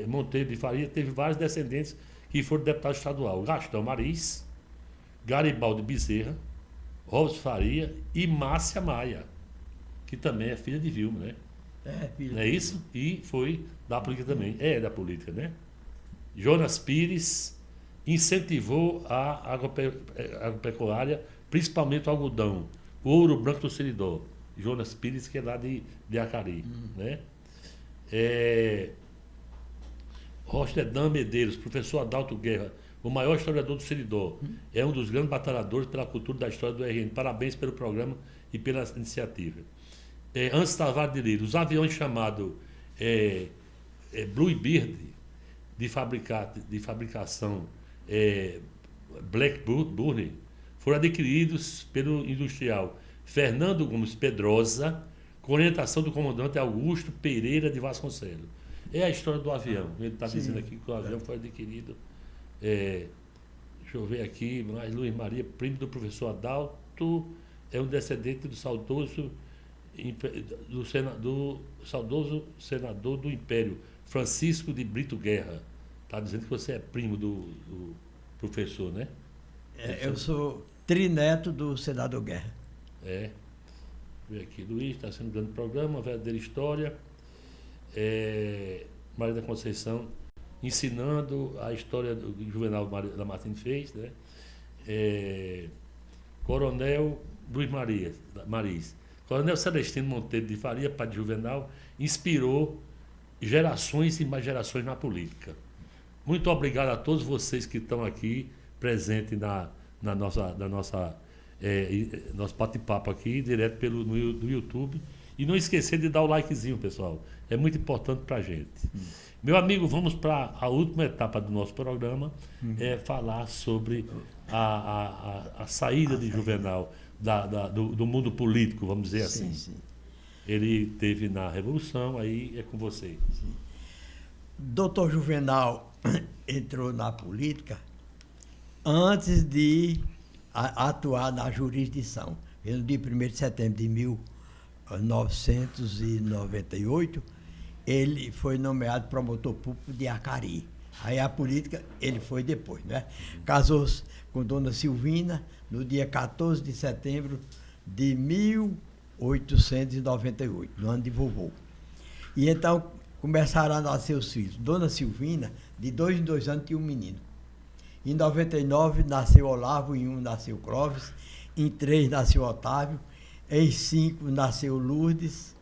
Monteiro de Faria, teve vários descendentes que foram deputados estadual. Gastão Mariz, Garibaldi Bezerra, Robson Faria e Márcia Maia, que também é filha de Vilma, né? Filha. Não é isso? E foi da política também. É da política, né? Jonas Pires incentivou a agropecuária, principalmente o algodão, o ouro branco do Seridó. Jonas Pires, que é lá de Acari, né? Rostedan Medeiros, professor Adalto Guerra, o maior historiador do Seridó, é um dos grandes batalhadores pela cultura da história do RN. Parabéns pelo programa e pela iniciativa. Antes Tavares de Lira, os aviões chamados Bluebird, de fabricação Blackburn, foram adquiridos pelo industrial Fernando Gomes Pedrosa, com orientação do comandante Augusto Pereira de Vasconcelos. É a história do avião. Ele está dizendo aqui que o avião foi adquirido. Deixa eu ver aqui, mas Luiz Maria, primo do professor Adalto, é um descendente do saudoso senador do Império, Francisco de Brito Guerra. Está dizendo que você é primo do professor, né? Eu sou trineto do senador Guerra. Vê aqui, Luiz, está sendo um grande programa, uma verdadeira história. Maria da Conceição ensinando a história do Juvenal da Martins fez, né? Coronel Luiz Mariz. Coronel Celestino Monteiro de Faria, pai de Juvenal, inspirou gerações e mais gerações na política. Muito obrigado a todos vocês que estão aqui presentes na nosso bate-papo aqui, direto no YouTube. E não esquecer de dar o likezinho, pessoal. É muito importante para a gente. Meu amigo, vamos para a última etapa do nosso programa, falar sobre a saída de Juvenal do mundo político, vamos dizer assim. Sim. Ele teve na Revolução, aí é com você. Sim. Doutor Juvenal entrou na política antes de atuar na jurisdição. No dia 1º de setembro de 1998, ele foi nomeado promotor público de Acari. Aí a política, ele foi depois, né? Casou-se com Dona Silvina no dia 14 de setembro de 1898, no ano de vovô. E então começaram a nascer os filhos. Dona Silvina, de 2 em 2 anos, tinha um menino. Em 99 nasceu Olavo, em 1 nasceu Clóvis, em 3 nasceu Otávio, em 5 nasceu Lourdes,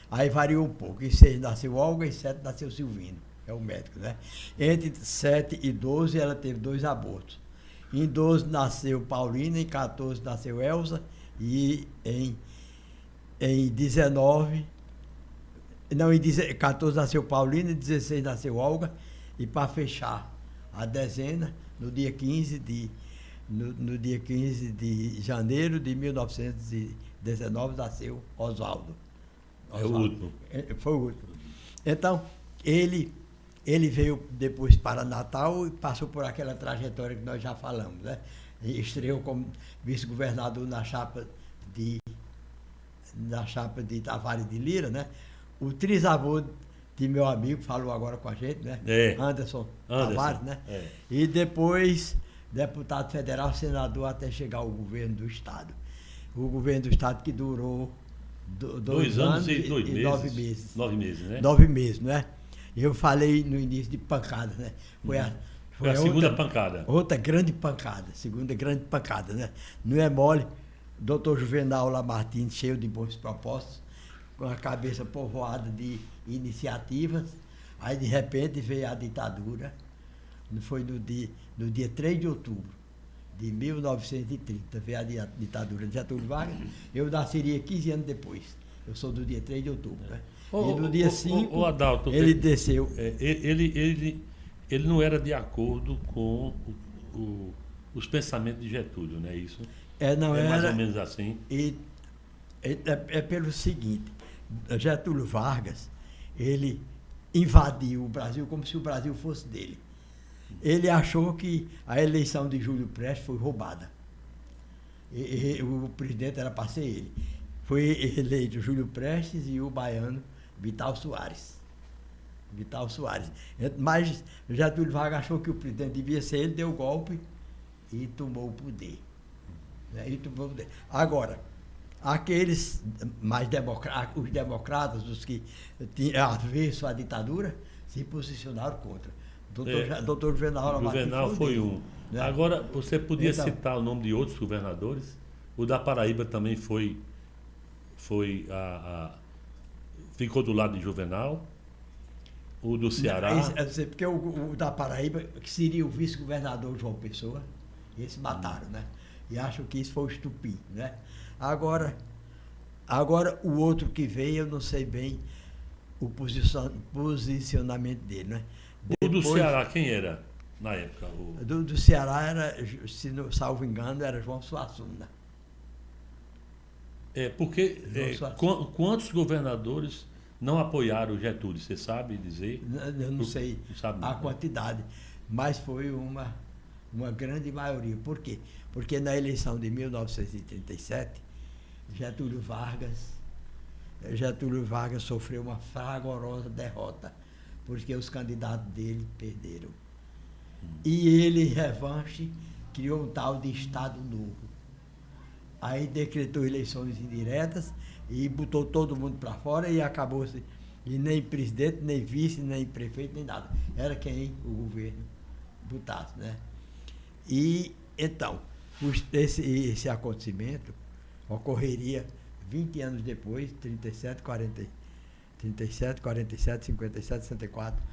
aí variou um pouco. Em 6 nasceu Olga, em 7 nasceu Silvino, é o médico, né? Entre 7 e 12 ela teve 2 abortos. Em 12 nasceu Paulina, em 14 nasceu Elza, e em 14 nasceu Paulina, em 16 nasceu Olga, e para fechar a dezena, no dia 15 de janeiro de 1919 nasceu Oswaldo. É o último. Foi o último. Então, ele veio depois para Natal e passou por aquela trajetória que nós já falamos, né? Estreou como vice-governador na chapa de Tavares de Lira, né? O trisavô de meu amigo falou agora com a gente, né? Anderson Tavares, né? E depois deputado federal, senador, até chegar ao governo do Estado. O governo do Estado que durou 2 anos e 9 meses. 9 meses, né? 9 meses, né? Eu falei no início de pancada, né? Foi a segunda pancada. Outra grande pancada, segunda grande pancada, né? Não é mole. Doutor Juvenal Lamartine, cheio de bons propósitos, com a cabeça povoada de iniciativas. Aí, de repente, veio a ditadura. Foi no dia 3 de outubro de 1930, veio a ditadura de Getúlio Vargas. Eu nasceria 15 anos depois. Eu sou do dia 3 de outubro, né? E no dia 5, Adalto, ele desceu. Ele não era de acordo com os pensamentos de Getúlio, não é isso? Não é era. mais ou menos assim. É pelo seguinte, Getúlio Vargas, ele invadiu o Brasil como se o Brasil fosse dele. Ele achou que a eleição de Júlio Prestes foi roubada. O presidente era para ser ele. Foi eleito Júlio Prestes e o baiano Vital Soares. Mas Getúlio Vargas achou que o presidente devia ser ele, deu o golpe e tomou o poder. Agora, aqueles mais os democratas, os que tinham avesso à ditadura, se posicionaram contra. Doutor Juvenal foi um. Né? Agora, você podia citar o nome de outros governadores? O da Paraíba também ficou do lado de Juvenal. O do Ceará. Porque o da Paraíba, que seria o vice-governador João Pessoa, esse mataram, né? E acho que isso foi o estupim, né? Agora o outro que veio, eu não sei bem o posicionamento dele, né? O do Ceará, quem era na época? Do Ceará era, se não salvo engano, era João Suassuna. Porque quantos governadores não apoiaram o Getúlio? Você sabe dizer? Eu não sei a quantidade, mas foi uma grande maioria. Por quê? Porque na eleição de 1937, Getúlio Vargas sofreu uma fragorosa derrota, porque os candidatos dele perderam. E ele, em revanche, criou um tal de Estado Novo. Aí decretou eleições indiretas e botou todo mundo para fora e acabou-se. E nem presidente, nem vice, nem prefeito, nem nada. Era quem o governo botasse, né? E, então, esse acontecimento ocorreria 20 anos depois, 37, 47, 57, 64,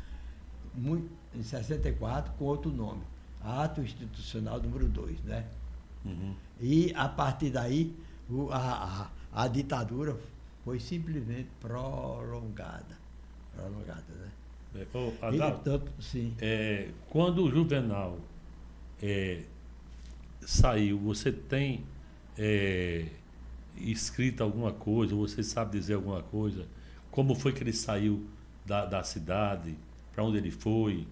em 64, com outro nome, Ato Institucional número 2, né? Uhum. E, a partir daí, a ditadura foi simplesmente prolongada, né? Adalto, sim. Quando o Juvenal saiu, você tem escrito alguma coisa, você sabe dizer alguma coisa? Como foi que ele saiu da cidade? Para onde ele foi?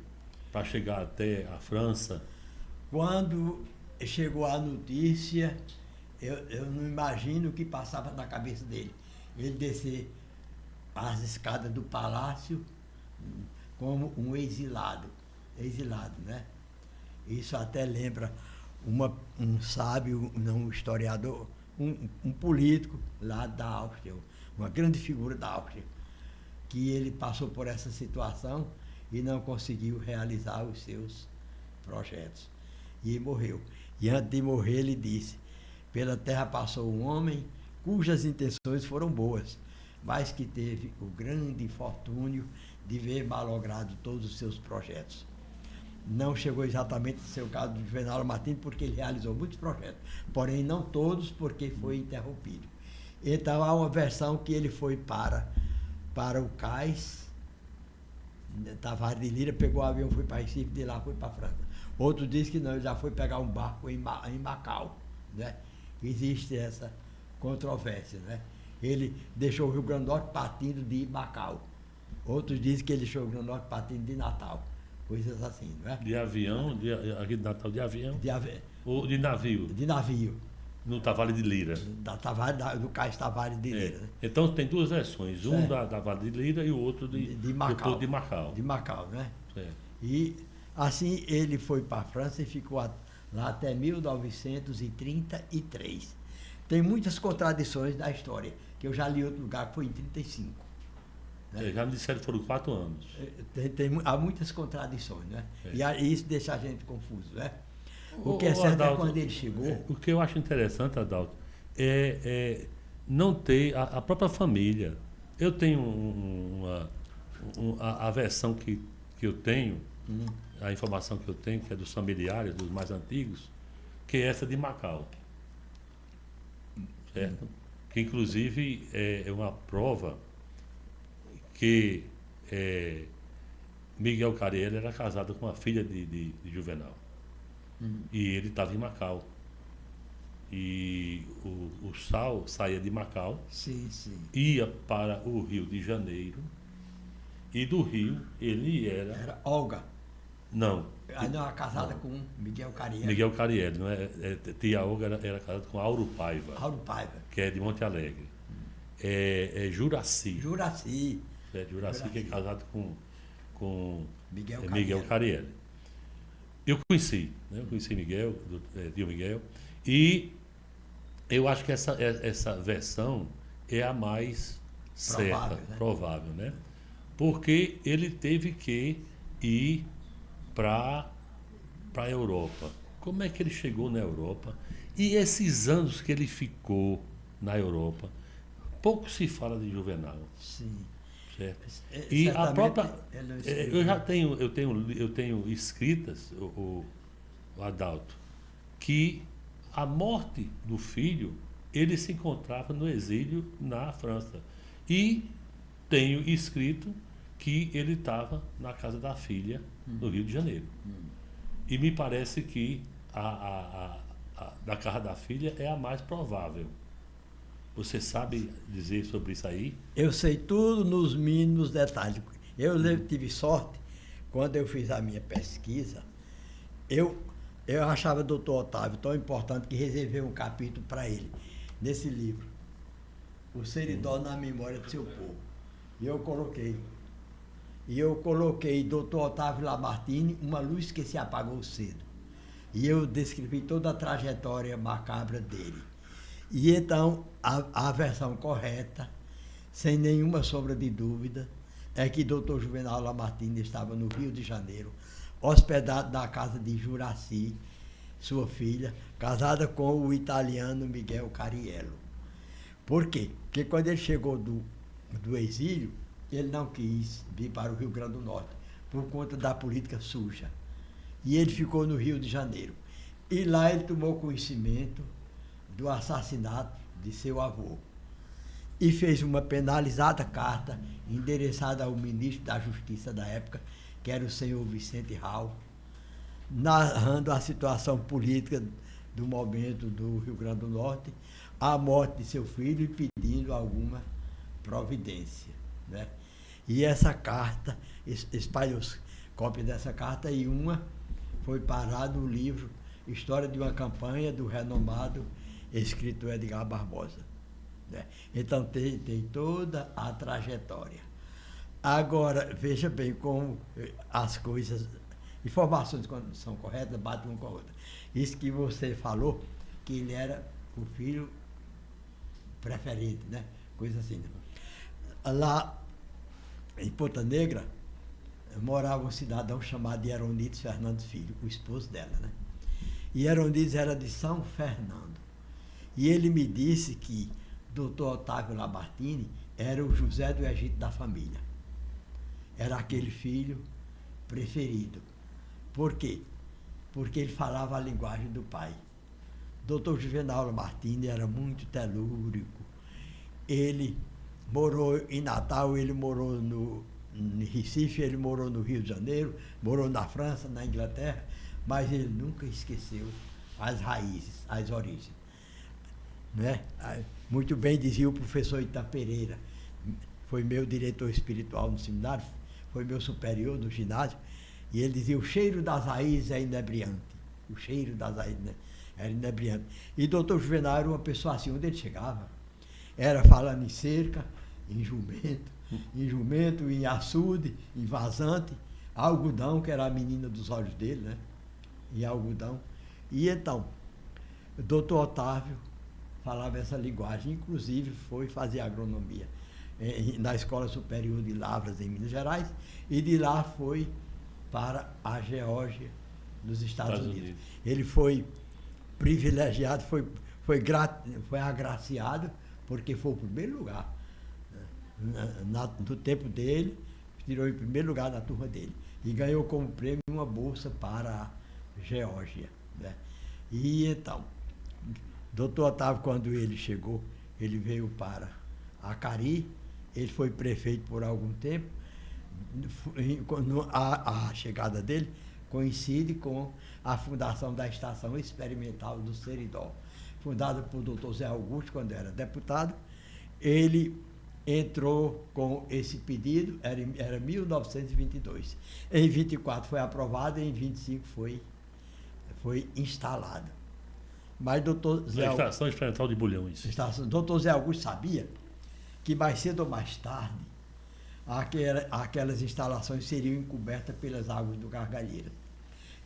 Para chegar até a França? Quando chegou a notícia, eu não imagino o que passava na cabeça dele. Ele descer as escadas do palácio como um exilado, né? Isso até lembra um sábio, um historiador, um político lá da Áustria, uma grande figura da Áustria, que ele passou por essa situação e não conseguiu realizar os seus projetos. E morreu. E antes de morrer ele disse: pela terra passou um homem cujas intenções foram boas, mas que teve o grande infortúnio de ver malogrado todos os seus projetos. Não chegou exatamente no seu caso do Juvenal Martins, porque ele realizou muitos projetos, porém não todos, porque foi interrompido. Então há uma versão que ele foi para o cais, Tavares de Lira, pegou o avião, foi para Recife, de lá foi para a França. Outro diz que não, ele já foi pegar um barco em Macau, né? Existe essa controvérsia, né? Ele deixou o Rio Grande do Norte partindo de Macau. Outros dizem que ele deixou o Rio Grande do Norte partindo de Natal. Coisas assim, não é? De avião, aqui de Natal, de avião? Ou de navio? De navio. No Tavares de Lira. Do cais Tavares de Lira. Né? Então tem duas versões, um da Tavares de Lira e o outro de Macau. De Macau. De Macau, né? É. E assim ele foi para a França e ficou lá até 1933. Tem muitas contradições da história, que eu já li em outro lugar, que foi em 35. Né? Já me disseram que foram 4 anos. Há muitas contradições, né? E isso deixa a gente confuso, né? O que é certo Adalto, é quando ele chegou... O que eu acho interessante, Adalto, é não ter a própria família. Eu tenho a versão que eu tenho, a informação que eu tenho, que é dos familiares, dos mais antigos, que é essa de Macau. Certo? Que inclusive é uma prova que Miguel Carelli era casado com a filha de Juvenal. E ele estava em Macau. E o sal saía de Macau, Sim, sim. ia para o Rio de Janeiro, e do Rio ele Era Olga. Não, Não, casada com Miguel Cariel. Miguel Cariel, não é? Tia Olga era casada com Auro Paiva, Raul Paiva. que é de Monte Alegre. É Juraci. Juraci. Juraci, que é casado com Miguel Cariel. Eu conheci, né? Eu conheci Miguel, tio Miguel, e eu acho que essa versão é a mais certa, provável, né? Porque ele teve que ir para a Europa. Como é que ele chegou na Europa? E esses anos que ele ficou na Europa, pouco se fala de Juvenal. Sim. Certo? E a própria. Eu Eu tenho escritas, o Adalto, que a morte do filho, ele se encontrava no exílio na França. E tenho escrito que ele estava na casa da filha, no Rio de Janeiro. E me parece que a da casa da filha é a mais provável. Você sabe dizer sobre isso aí? Eu sei tudo nos mínimos detalhes. Eu tive sorte, quando eu fiz a minha pesquisa, eu achava o doutor Otávio tão importante que reservei um capítulo para ele, nesse livro, O Seridó na Memória do Seu Povo. E eu coloquei doutor Otávio Lamartine, uma luz que se apagou cedo. E eu descrevi toda a trajetória macabra dele. E então, a versão correta, sem nenhuma sombra de dúvida, é que Dr. Juvenal Lamartine estava no Rio de Janeiro, hospedado na casa de Juraci, sua filha, casada com o italiano Miguel Cariello. Por quê? Porque quando ele chegou do exílio, ele não quis vir para o Rio Grande do Norte, por conta da política suja. E ele ficou no Rio de Janeiro. E lá ele tomou conhecimento do assassinato de seu avô. E fez uma penalizada carta endereçada ao ministro da Justiça da época, que era o senhor Vicente Raul, narrando a situação política do momento do Rio Grande do Norte, a morte de seu filho e pedindo alguma providência, né? E essa carta, espalhou cópia dessa carta, e uma foi parada no livro História de uma Campanha, do renomado escritor Edgar Barbosa, né? Então tem toda a trajetória. Agora, veja bem como as coisas, informações quando são corretas, batem uma com a outra. Isso que você falou, que ele era o filho preferente, né? Coisa assim. Lá em Ponta Negra, morava um cidadão chamado Heronides Fernandes Filho, o esposo dela, né? E Heronides era de São Fernando. E ele me disse que Dr. Otávio Lamartine era o José do Egito da família. Era aquele filho preferido. Por quê? Porque ele falava a linguagem do pai. Dr. Juvenal Lamartine era muito telúrico. Ele morou em Natal, ele morou em Recife, ele morou no Rio de Janeiro, morou na França, na Inglaterra, mas ele nunca esqueceu as raízes, as origens, né? Muito bem dizia o professor Ita Pereira, foi meu diretor espiritual no seminário, foi meu superior no ginásio, e ele dizia: o cheiro das raízes é inebriante. O cheiro das raízes, né, era inebriante. E doutor Juvenal era uma pessoa assim, onde ele chegava, era falando em cerca, em jumento, em açude, em vazante, algodão, que era a menina dos olhos dele, né? Em algodão. E então, o doutor Otávio falava essa linguagem, inclusive foi fazer agronomia na Escola Superior de Lavras, em Minas Gerais, e de lá foi para a Geórgia, nos Estados Unidos. Ele foi privilegiado, foi agraciado, porque foi o primeiro lugar. No tempo dele, tirou em primeiro lugar na turma dele. E ganhou como prêmio uma bolsa para a Geórgia, né? E então, doutor Otávio, quando ele chegou, ele veio para Acari, ele foi prefeito por algum tempo. A chegada dele coincide com a fundação da Estação Experimental do Seridó, fundada por Dr. Zé Augusto, quando era deputado. Ele entrou com esse pedido, era 1922. Em 24 foi aprovado e em 25 foi instalado. Mas doutor Zé Augusto, Estação Experimental de Bulhões. Dr. Zé Augusto sabia que mais cedo ou mais tarde aquelas instalações seriam encobertas pelas águas do Gargalheira.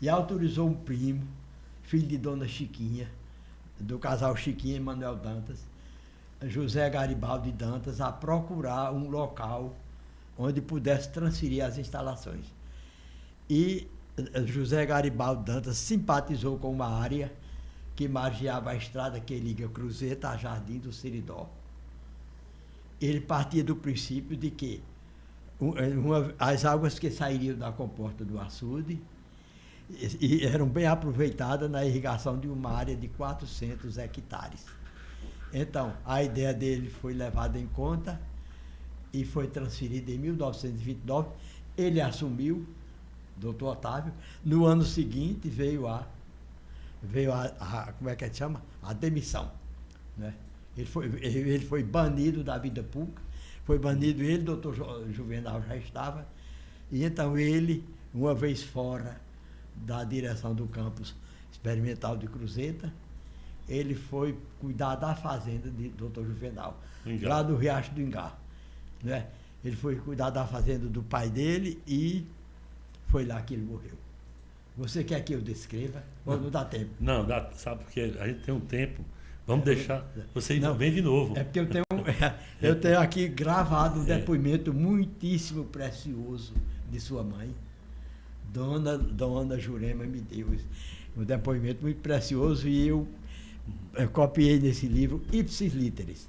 E autorizou um primo, filho de Dona Chiquinha, do casal Chiquinha e Manuel Dantas, José Garibaldi Dantas, a procurar um local onde pudesse transferir as instalações. E José Garibaldi Dantas simpatizou com uma área que margeava a estrada que liga Cruzeta a Jardim do Seridó. Ele partia do princípio de que as águas que sairiam da comporta do açude e eram bem aproveitadas na irrigação de uma área de 400 hectares. Então, a ideia dele foi levada em conta e foi transferida em 1929. Ele assumiu, doutor Otávio. No ano seguinte veio como é que chama? A demissão, né? Ele foi banido da vida pública, foi banido ele, doutor Juvenal já estava, e então ele, uma vez fora da direção do campus experimental de Cruzeta, ele foi cuidar da fazenda de doutor Juvenal, lá do Riacho do Ingá, né? Ele foi cuidar da fazenda do pai dele e foi lá que ele morreu. Você quer que eu descreva? Ou não dá tempo? Não, dá, sabe, porque a gente tem um tempo. Vamos deixar. Você vem de novo. É porque eu tenho aqui gravado um depoimento muitíssimo precioso de sua mãe. Dona Jurema me deu um depoimento muito precioso e eu copiei nesse livro Ipsis Literis.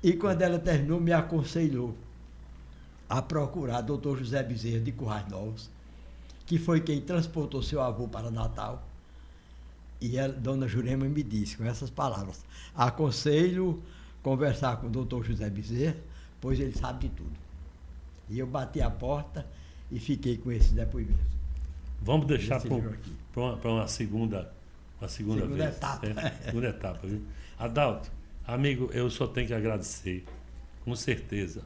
E quando ela terminou, me aconselhou a procurar Dr. José Bezerra de Currais Novos, que foi quem transportou seu avô para Natal. E a dona Jurema me disse, com essas palavras: aconselho conversar com o doutor José Bezerra, pois ele sabe de tudo. E eu bati a porta e fiquei com esse depoimento. Vamos deixar para uma segunda vez. Etapa. Segunda etapa, viu? Adalto, amigo, eu só tenho que agradecer, com certeza,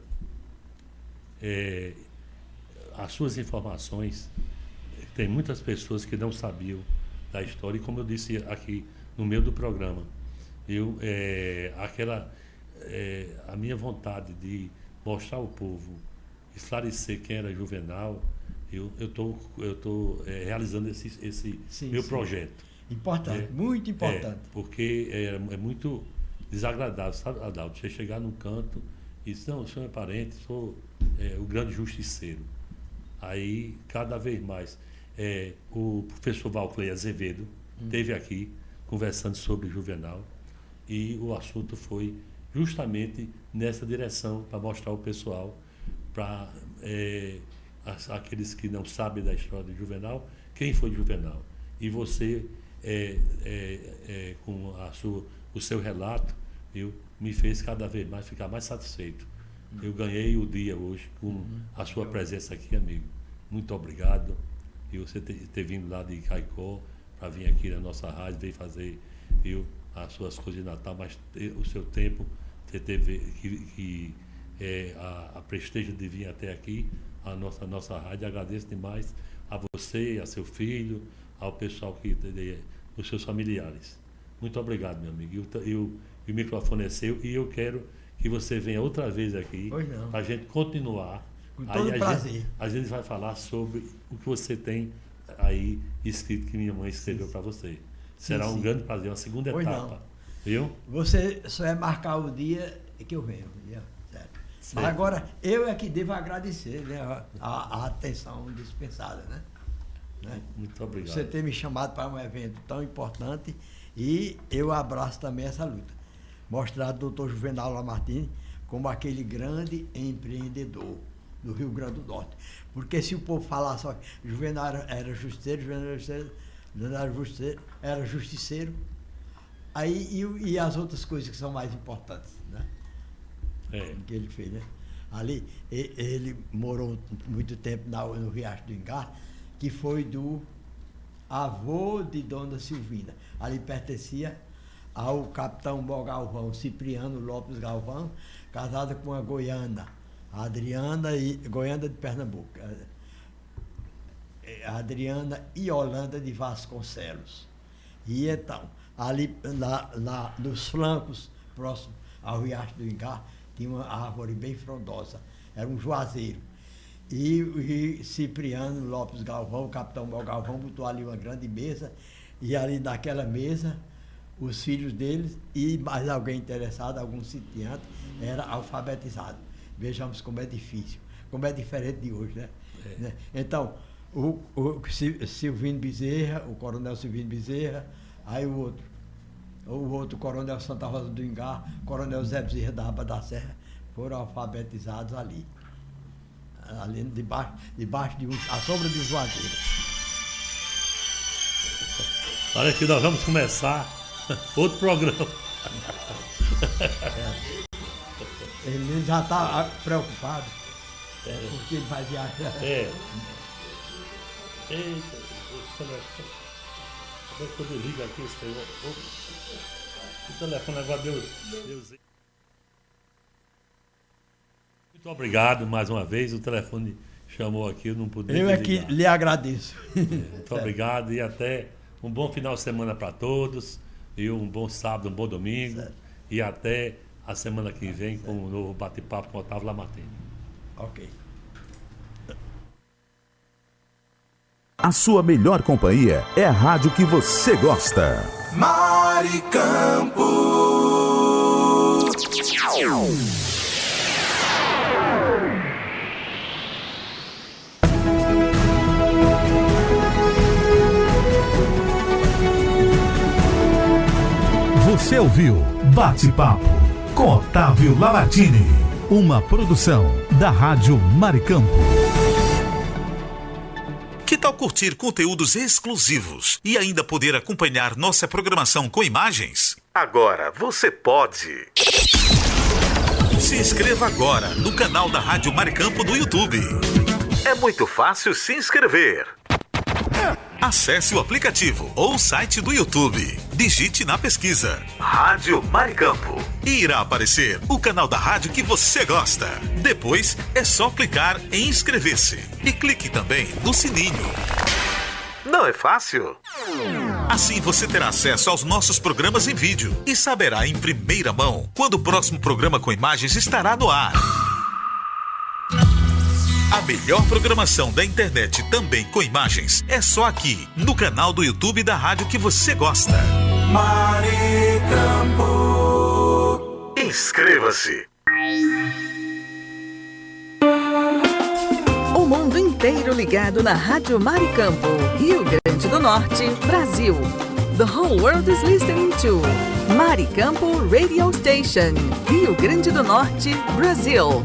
as suas informações. Tem muitas pessoas que não sabiam da história, e como eu disse aqui no meio do programa, a minha vontade de mostrar ao povo, esclarecer quem era Juvenal, eu estou realizando esse meu projeto. Importante, muito importante. Porque é muito desagradável, sabe, Adalto, você chegar num canto e dizer: não, o senhor é parente, sou o grande justiceiro. Aí, cada vez mais, o professor Valclei Azevedo esteve aqui conversando sobre Juvenal, e o assunto foi justamente nessa direção, para mostrar ao pessoal, para aqueles que não sabem da história de Juvenal, quem foi Juvenal. E você, com o seu relato, me fez cada vez mais ficar mais satisfeito. Eu ganhei o dia hoje com a sua presença aqui, amigo. Muito obrigado. E você ter vindo lá de Caicó para vir aqui na nossa rádio, veio fazer as suas coisas de Natal, mas o seu tempo, você teve a prestígio de vir até aqui, a nossa rádio. Agradeço demais a você, a seu filho, ao pessoal os seus familiares. Muito obrigado, meu amigo. E o microfone é seu, e eu quero que você venha outra vez aqui para a gente continuar. Com todo prazer. A gente vai falar sobre o que você tem aí escrito, que minha mãe escreveu para você. Será um grande prazer, uma segunda etapa. Viu? Você só é marcar o dia que eu venho. Certo. Mas agora, eu é que devo agradecer, né, a atenção dispensada, né? Muito obrigado. Você ter me chamado para um evento tão importante, e eu abraço também essa luta. Mostrar o doutor Juvenal Lamartine como aquele grande empreendedor do Rio Grande do Norte. Porque se o povo falar só que Juvenal era justiceiro, era justiceiro, aí, e as outras coisas que são mais importantes, né? Que ele fez, né? Ali, ele morou muito tempo no Riacho do Ingá, que foi do avô de Dona Silvina. Ali pertencia ao capitão Bom Galvão, Cipriano Lopes Galvão, casada com uma goiana, Adriana Goiana de Pernambuco, Adriana Iolanda de Vasconcelos. E então, ali lá nos flancos, próximo ao Riacho do Ingá, tinha uma árvore bem frondosa, era um juazeiro. E Cipriano Lopes Galvão, o capitão Bom Galvão, botou ali uma grande mesa, e ali naquela mesa, os filhos deles e mais alguém interessado, algum sitiante, era alfabetizado. Vejamos como é difícil, como é diferente de hoje, né? Então, o Silvino Bezerra, o coronel Silvino Bezerra, aí o outro coronel Santa Rosa do Ingá, coronel Zé Bezerra da Aba da Serra, foram alfabetizados ali debaixo de a sombra de um juazeiro. Olha que nós vamos começar outro programa. Ele já está preocupado, porque ele vai viajar. Eita, quando eu ligo aqui, o telefone agora deu. Muito obrigado mais uma vez. O telefone chamou aqui, eu não pude. Eu é que lhe agradeço. Muito obrigado e até um bom final de semana para todos. E um bom sábado, um bom domingo. Certo. E até a semana que vem com um novo bate-papo com Otávio Lamartine. Ok. A sua melhor companhia é a rádio que você gosta. Maricampo. Você ouviu Bate-Papo com Otávio Lamartine, uma produção da Rádio Maricampo. Que tal curtir conteúdos exclusivos e ainda poder acompanhar nossa programação com imagens? Agora você pode. Se inscreva agora no canal da Rádio Maricampo no YouTube. É muito fácil se inscrever. Acesse o aplicativo ou o site do YouTube. Digite na pesquisa Rádio Maricampo e irá aparecer o canal da rádio que você gosta. Depois é só clicar em inscrever-se e clique também no sininho. Não é fácil? Assim você terá acesso aos nossos programas em vídeo e saberá em primeira mão quando o próximo programa com imagens estará no ar. A melhor programação da internet também com imagens é só aqui, no canal do YouTube da rádio que você gosta. Maricampo. Inscreva-se. O mundo inteiro ligado na Rádio Maricampo, Rio Grande do Norte, Brasil. The whole world is listening to Maricampo Radio Station, Rio Grande do Norte, Brasil.